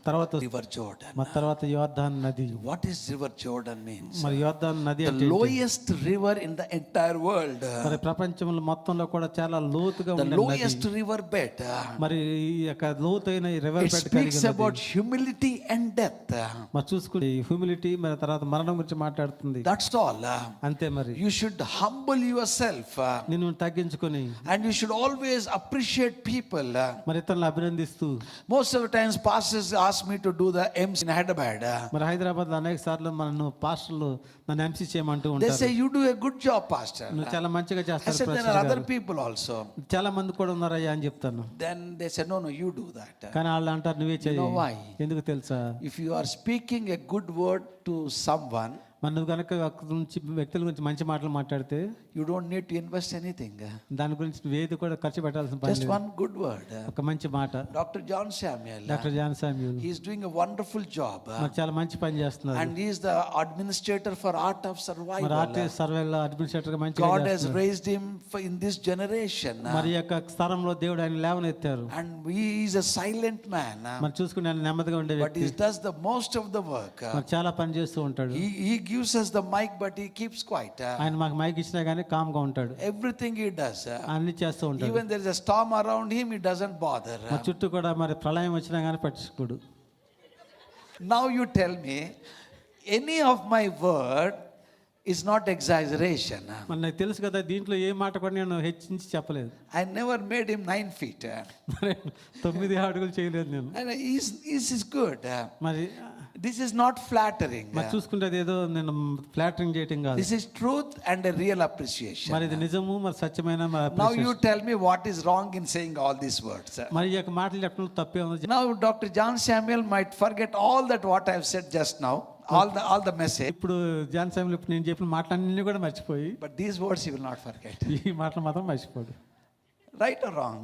తర్వాత River Jordan. మరి తర్వాత యోర్దాను నది. What is River Jordan means? మరి యోర్దాను నది The అంటే ఏంటి? lowest river in the entire world. మరి ప్రపంచంలో మొత్తంలో కూడా చాలా లోతుగా The ఉండే lowest నది. river bed. మరి ఈ యొక్క లోతైన ఈ రివర్ It బెడ్ speaks కలిగినది. about humility and death. మరి చూసుకుని హ్యూమిలిటీ మరి తర్వాత మరణం గురించి మాట్లాడుతుంది. That's all. అంతే మరి You should humble yourself. నిన్ను తగ్గించుకొని And you should always appreciate people. మరి ఇతరులను అభినందిస్తూ. Most of the times pastors ask me to do the MC in Hyderabad. మరి హైదరాబాద్ లో అనేక సార్లు నన్ను పాస్టర్లు నన్ను ఎంసీ చేయమంటూ They ఉంటారు. say you do a good job, pastor. నువ్వు చాలా మంచిగా I చేస్తారు said there pastor are other గారు. people also. చాలా మంది కూడా ఉన్నారయ్యా అని చెప్తాను. Then they said no, you do that. కానీ వాళ్ళు అంటారు నువ్వే You know చెయ్యి. why? ఎందుకు తెలుసా? If you are speaking a good word to someone, మరి నువ్వు కనుక వ్యక్తుల గురించి మంచి మాటలు మాట్లాడితే you don't need to invest anything. దాని గురించి నువ్వు ఏది కూడా ఖర్చు పెట్టాల్సిన పని Just లేదు. one good word. ఒక మంచి మాట. Dr. John Samuel, doctor John Samuel he is doing a wonderful job. మరి చాలా మంచి పని చేస్తున్నారు. And he is the administrator for Art of మరి Survival. ఆర్టీఎస్ సర్వేలో అడ్మినిస్ట్రేటర్ గా మంచిగా God has చేస్తున్నారు. raised him in this generation. మరి ఈ యొక్క స్థలంలో దేవుడు ఆయన లేవనెత్తారు. And he is a silent man. మరి చూసుకుని ఆయన నెమ్మదిగా ఉండే But వ్యక్తి. he does the most of the work. మరి చాలా పని చేస్తూ ఉంటాడు. He gives us the mic, but he keeps quiet. ఆయన మాకు మైక్ ఇచ్చినా కానీ కామ్గా ఉంటాడు. Everything he does. అన్ని చేస్తూ ఉంటాడు. Even there is a storm around him, he doesn't bother. మరి చుట్టూ కూడా మరి ప్రళయం వచ్చినా కానీ పట్టించుకోడు. Now you tell me, any of my word is not exaggeration. మరి నాకు తెలుసు కదా దీంట్లో ఏ మాట కూడా నేను హెచ్చించి చెప్పలేదు. I never made him 9 feet. మరి 9 అడుగులు చేయలేదు నేను. And this is good. మరి This is not flattering. మరి చూసుకుంటే ఏదో నేను ఫ్లాటరింగ్ చేయటం కాదు. This is truth and a real appreciation. మరి ఇది నిజము మరి సత్యమైన మరి Now you appreciation. tell me what is wrong in saying all these words. మరి ఈ యొక్క మాటలు చెప్పడంలో తప్పే ఉంది. Now Dr. John Samuel might forget all that what I have said just now, all the message, ఇప్పుడు జాన్ సామ్యూల్ ఇప్పుడు నేను చెప్పిన మాటలన్నీ కూడా మర్చిపోయి but these words he will not forget. ఈ మాటలు మాత్రం మర్చిపోడు. Right or wrong?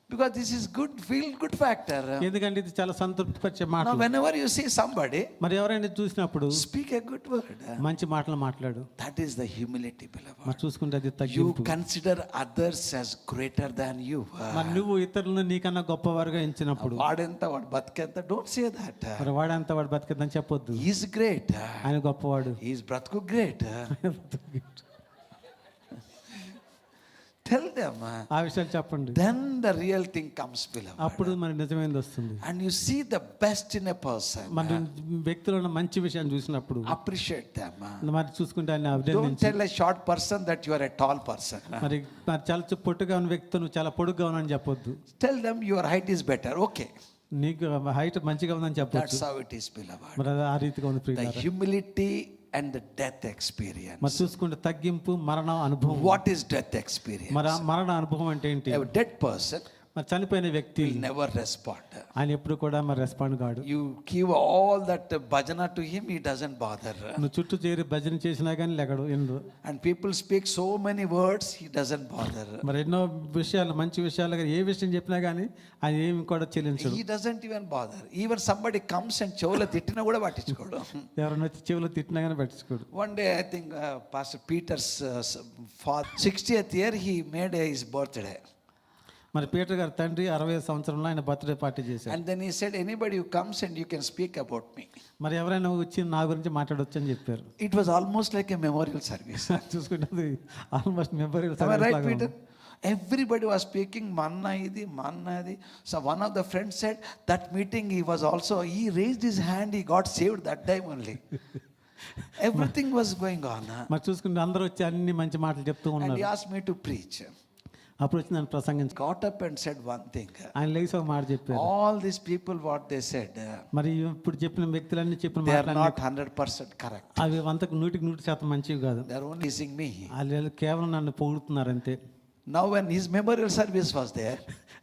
Because this is good, feel good factor. ఎందుకంటే ఇది చాలా సంతృప్తి పరిచే Now, మాటలు. whenever you see somebody, మరి ఎవరైనా చూసినప్పుడు speak a good word. మంచి మాటలు మాట్లాడు. That is the humility, beloved. మరి చూసుకుంటే అది You తగ్గింపు. consider others as greater than you. మరి నువ్వు ఇతరులను నీకన్నా గొప్పవారుగా ఎంచినప్పుడు వాడెంత వాడు బతికెంత, don't say that. మరి వాడంతా వాడు బతికేదని చెప్పొద్దు. He is great. ఆయన గొప్పవాడు. He is బ్రతుకు great. Tell them. ఆ విషయాలు చెప్పండి. Then the real thing comes, beloved. అప్పుడు మరి నిజమైనది వస్తుంది. And you see the best in a person. మన వ్యక్తిలో ఉన్న మంచి విషయాన్ని చూసినప్పుడు Appreciate them. మరి చూసుకుంటే ఆయన Don't అభినందించి, tell a short person that you are a tall person. మరి చాలా పొట్టుగా ఉన్న వ్యక్తి నువ్వు చాలా పొడుగ్గా ఉన్నాని చెప్పొద్దు. Tell them your height is better. Okay. నీకు హైట్ మంచిగా ఉందని చెప్పొచ్చు. That's how it is, beloved. మరి అది ఆ రీతిగా ఉంది The ప్రియులారా. humility and the death experience. మరి చూసుకుంటే తగ్గింపు, మరణ అనుభవం. What is death experience? మరి ఆ మరణ అనుభవం అంటే ఏంటి? A dead person మరి చనిపోయిన వ్యక్తి will never respond. ఆయన ఎప్పుడు కూడా మరి రెస్పాండ్ కాడు. You give all that bhajana to him, he doesn't bother. నువ్వు చుట్టూ చేరి భజన చేసినా కానీ లేకడు ఎందు. And people speak so many words, he doesn't bother. మరి ఎన్నో విషయాలు, మంచి విషయాలు కానీ ఏ విషయం చెప్పినా కానీ ఆయన ఏమి కూడా చెల్లించడు. He doesn't even bother. Even somebody comes and చెవుల తిట్టినా కూడా పట్టించుకోడు. ఎవరైనా వచ్చి చెవులు తిట్టినా కానీ పట్టించుకోడు. One day I think Pastor Peter's father 60th year he made his birthday. మరి పీటర్ గారి తండ్రి 60 సంవత్సరంలో ఆయన బర్త్డే పార్టీ చేశారు. And then he said, anybody who comes and you can speak about me. మరి ఎవరైనా వచ్చి నా గురించి మాట్లాడొచ్చు అని చెప్పారు. It was almost like a memorial service. చూసుకుంటే అది almost memorial Am I service right, లాగా Peter? ఉంది. Everybody was speaking manna idi. So one of the friends said that meeting he was also, he raised his hand, he got saved that time only. Everything was going on. మరి చూసుకుంటే అందరూ వచ్చి అన్ని మంచి మాటలు చెప్తూ And ఉన్నారు. he asked me to preach. అప్పుడు వచ్చి నన్ను ప్రసంగించు. Got up and said one thing. ఆయన లేచి ఒక మాట చెప్పారు. All these people what they said, మరి ఇప్పుడు చెప్పిన వ్యక్తులన్నీ చెప్పిన they are మాటలన్నీ not 100% correct. అవి అంతకు 100% మంచివి కాదు. They are only using me. వాళ్ళు కేవలం నన్ను పొగుడుతున్నారు అంతే. Now when his memorial service was there,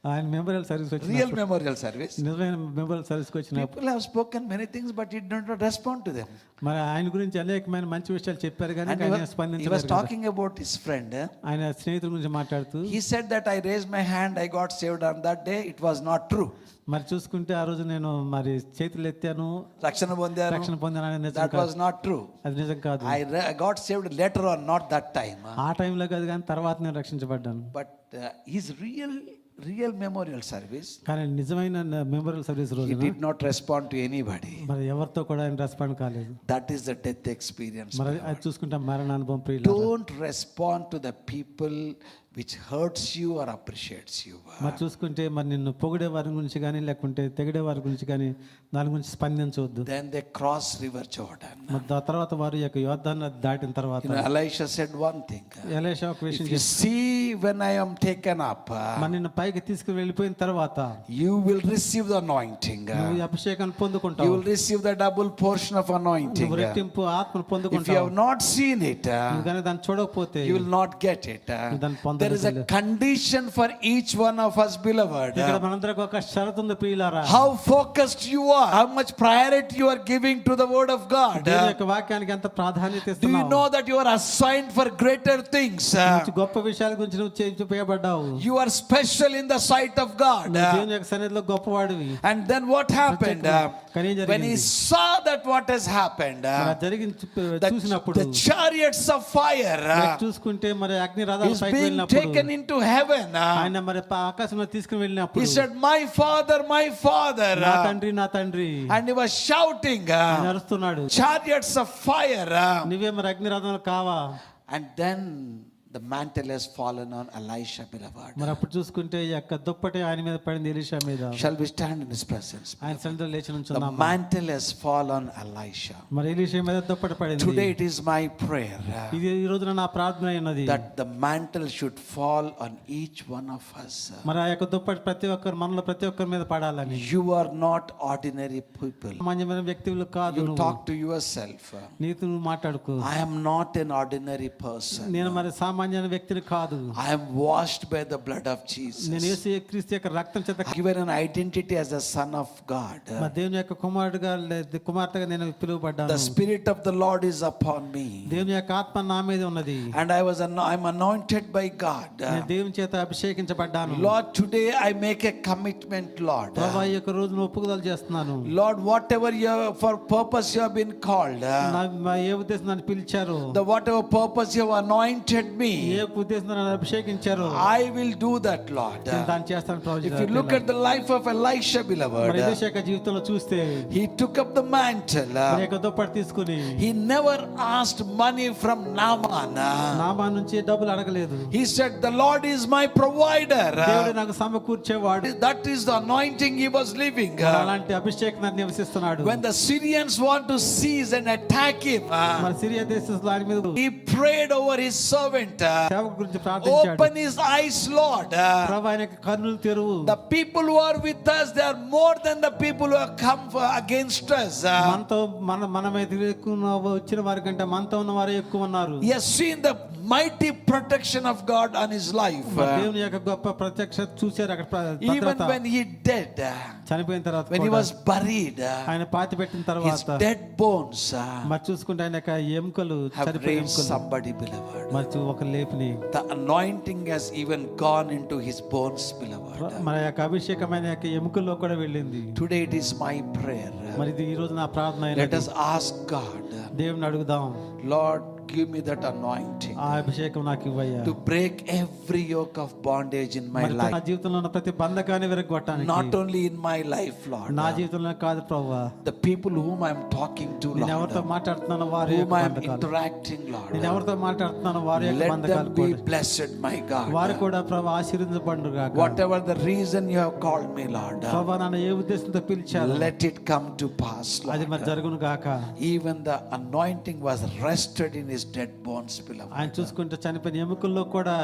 ఆయన మెమోరియల్ సర్వీస్ real వచ్చిన memorial service, నిజమైన మెమోరియల్ సర్వీస్కి వచ్చినప్పుడు people have spoken many things but he did not respond to them. మరి ఆయన గురించి అనేకమైన మంచి విషయాలు చెప్పారు కానీ And ఆయన he was స్పందించలేదు కదా. talking about his friend. ఆయన స్నేహితుల గురించి మాట్లాడుతూ He said that I raised my hand, I got saved on that day. It was not true. మరి చూసుకుంటే ఆ రోజు నేను మరి చేతులు ఎత్తాను, రక్షణ పొందాను. రక్షణ పొందాను అనేది నిజం That కాదు. was not true. అది నిజం కాదు. I got saved later on, not that time. ఆ టైంలో కాదు కానీ తర్వాత నేను రక్షించబడ్డాను. But his real memorial service, కానీ నిజమైన మెమోరియల్ సర్వీస్ he రోజున did not respond to anybody. మరి ఎవరితో కూడా ఆయన రెస్పాండ్ కాలేదు. That is the death experience. మరి అది చూసుకుంటే మరణ అనుభవం ప్రియులారా. Don't respond to the people which hurts you or appreciates you. మరి చూసుకుంటే మరి నిన్ను పొగిడే వారి గురించి కానీ లేకుంటే తెగిడే వారి గురించి కానీ దాని గురించి స్పందించవద్దు. Then they cross river Jordan. మరి ఆ తర్వాత వారు యొక్క యోర్దాను దాటిన తర్వాత You know, Elisha said one thing. Elisha ఒక విషయం If you see when I am taken up, మరి నిన్ను పైకి తీసుకుని వెళ్ళిపోయిన తర్వాత you will receive the anointing. నువ్వు ఈ అభిషేకాన్ని You పొందుకుంటావు. will receive the double portion of anointing. నువ్వు రెట్టింపు ఆత్మను If you పొందుకుంటావు. have not seen it, నువ్వు కానీ దాన్ని చూడకపోతే you will not get it. దాన్ని పొందలేదు. There is a condition for each one of us, beloved. ఇక్కడ మనందరికి ఒక షరతు ఉంది ప్రియులారా. How focused you are, how much priority you are giving to the word of God. దేవుని యొక్క వాక్యానికి ఎంత ప్రాధాన్యత Do you ఇస్తున్నావు? know that you are assigned for greater things? మంచి గొప్ప విషయాల గురించి నువ్వు చేయబడ్డావు. You are special in the sight of God. నువ్వు దేవుని యొక్క సన్నిధిలో గొప్పవాడివి. And then what happened? కానీ ఏం When he జరిగింది? saw that what has happened, మరి అది జరిగింది చూసినప్పుడు the chariots of fire మరి చూసుకుంటే మరి అగ్ని రథాలు is పైకి being వెళ్ళినప్పుడు taken into heaven. ఆయన మరి ఆకాశంలో తీసుకుని He వెళ్ళినప్పుడు said, my father, నా తండ్రి నా తండ్రి and he was shouting, ఆయన అరుస్తున్నాడు, chariots of fire. నువ్వే మరి అగ్ని రథాలు కావా? And then the mantle has fallen on Elisha, beloved. మరి అప్పుడు చూసుకుంటే ఈ యొక్క దుప్పటి ఆయన మీద పడింది, ఎలీషా మీద. Shall we stand in his presence? ఆయన సన్నిధిలో లేచి The నుంచున్నాము. mantle has fallen on Elisha. మరి ఎలీషా మీద దుప్పటి పడింది. Today it is my prayer ఇది ఈ రోజున నా ప్రార్థన అయినది. that the mantle should fall on each one of us. మరి ఆ యొక్క దుప్పటి ప్రతి ఒక్కరు మనలో ప్రతి ఒక్కరి మీద పడాలని. You are not ordinary people. సామాన్యమైన వ్యక్తులు కాదు. You నువ్వు talk to yourself. నీతో నువ్వు మాట్లాడుకో. I am not an ordinary person. నేను మరి సామాన్య సామాన్యమైన వ్యక్తిని కాదు. I am washed by the blood of Jesus. నేను యేసు క్రీస్తు యొక్క రక్తం చేత Given an identity as a son of God. మా దేవుని యొక్క కుమారుడుగా కుమార్తెగా నేను పిలువబడ్డాను. The spirit of the Lord is upon me. దేవుని యొక్క ఆత్మ నా మీద ఉన్నది. And I'm anointed by God. నేను దేవుని చేత అభిషేకించబడ్డాను. Lord, today I make a commitment, Lord. ప్రభువా ఈ యొక్క రోజున ఒప్పుదల చేస్తున్నాను. Lord, whatever for purpose you have been called. ఏ ఉద్దేశం నన్ను పిలిచారు, Whatever purpose you have anointed me. ఏ ఉద్దేశం నన్ను అభిషేకించారు, I will do that, Lord. నేను దాన్ని చేస్తాను ప్రభు. If you look at the life of Elisha, beloved, మరి ఎలీషా యొక్క జీవితంలో చూస్తే he took up the mantle. మరి యొక్క దుప్పటి తీసుకుని He never asked money from Naaman. Nama నుంచి డబ్బులు అడగలేదు. He said, the Lord is my provider. దేవుడు నాకు సమకూర్చేవాడు. That is the anointing he was living. అలాంటి అభిషేకం నన్ను నివసిస్తున్నాడు. When the Syrians want to seize and attack him, మరి సిరియా దేశంలో ఆయన మీద he prayed over his servant. సేవకు గురించి ప్రార్థించాడు. Open his eyes, Lord. ప్రభువా ఆయన యొక్క కన్నులు తెరువు. The people who are with us, they are more than the people who have come against us. మనతో మన మీద వచ్చిన వారి కంటే మనతో ఉన్న వారే ఎక్కువ ఉన్నారు. He has seen the mighty protection of God on his life. దేవుని యొక్క గొప్ప ప్రత్యక్షత చూశారు అక్కడ. Even when he dead, చనిపోయిన తర్వాత when he was buried, ఆయన పాతి పెట్టిన his తర్వాత dead bones మరి చూసుకుంటే ఆయన యొక్క ఎముకలు have చనిపోయిన raised ఎముకలు somebody, beloved. మరి ఒక లేపిని. The anointing has even gone into his bones, beloved. మన యొక్క అభిషేకమైన యొక్క ఎముకల్లో కూడా వెళ్ళింది. Today it is my prayer. మరి ఇది ఈ రోజు నా ప్రార్థన. Let us ask God, దేవుని అడుగుదాం, Lord, give me that anointing ఆ అభిషేకం నాకు ఇవ్వయ్యా. to break every yoke of bondage in my మరి నా life. జీవితంలో ఉన్న ప్రతి బంధకాన్ని విరగొట్టడానికి. Not only in my life, Lord. నా జీవితంలో కాదు ప్రభువా, The people whom I am talking to, నేను ఎవరితో Lord, మాట్లాడుతున్నానో వారి whom యొక్క I am బంధకాలు, interacting, Lord, నేను ఎవరితో మాట్లాడుతున్నానో వారి యొక్క let them బంధకాలు be కూడా blessed, my వారు God. కూడా ప్రభు ఆశీర్వదించబడును గాక. Whatever the reason you have called me, Lord, ప్రభు నన్ను ఏ ఉద్దేశంతో పిలిచారు let it come to pass, అది మరి Lord. జరుగును గాక. Even the anointing was rested in his dead bones, beloved. ఆయన చూసుకుంటే చనిపోయిన ఎముకల్లో కూడా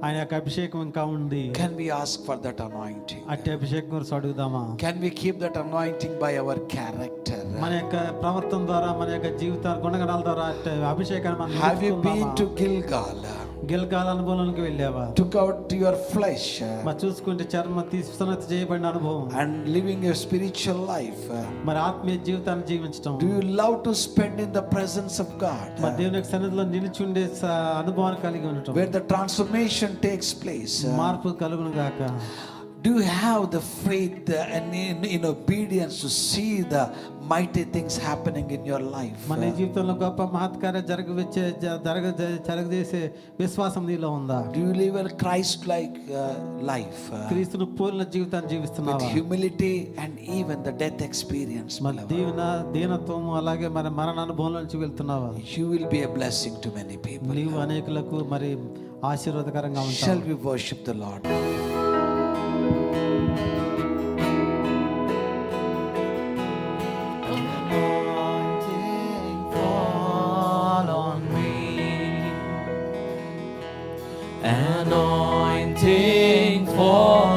ఆయన యొక్క అభిషేకం ఇంకా ఉంది. Can we ask for that anointing? అట్టి అభిషేకం గురించి అడుగుదామా? Can we keep that anointing by our character? మన యొక్క ప్రవర్తన ద్వారా, మన యొక్క జీవిత గుణగణాల ద్వారా అట్టి అభిషేకాన్ని మనం Have you been నిలుపుకుందామా? to Gilgal? గిల్గాల్ అనుభవంలోకి వెళ్ళావా? Took out your flesh మరి చూసుకుంటే చర్మ తీసినది చేయబడిన అనుభవం, and living a spiritual life. మరి ఆత్మీయ జీవితాన్ని జీవించడం, Do you love to spend in the presence of God, మరి దేవుని యొక్క సన్నిధిలో నిలిచి ఉండే అనుభవాన్ని కలిగి ఉండటం, where the transformation takes place? మార్పు కలుగును గాక. Do you have the faith and in obedience to see the mighty things happening in your life? మన జీవితంలో గొప్ప మహత్కార్య జరగజేసే విశ్వాసం నీలో ఉందా? Do you live a Christ-like life క్రీస్తును పోలిన జీవితాన్ని with జీవిస్తున్నావా? humility and even the death experience? మరి దీనత్వం అలాగే మరి మరణ అనుభవం నుంచి వెళ్తున్నావా? You will be a blessing to many people. నీవు అనేకులకు మరి ఆశీర్వాదకరంగా Shall ఉంటావు. we worship the Lord? Anointing fall on me. Anointing fall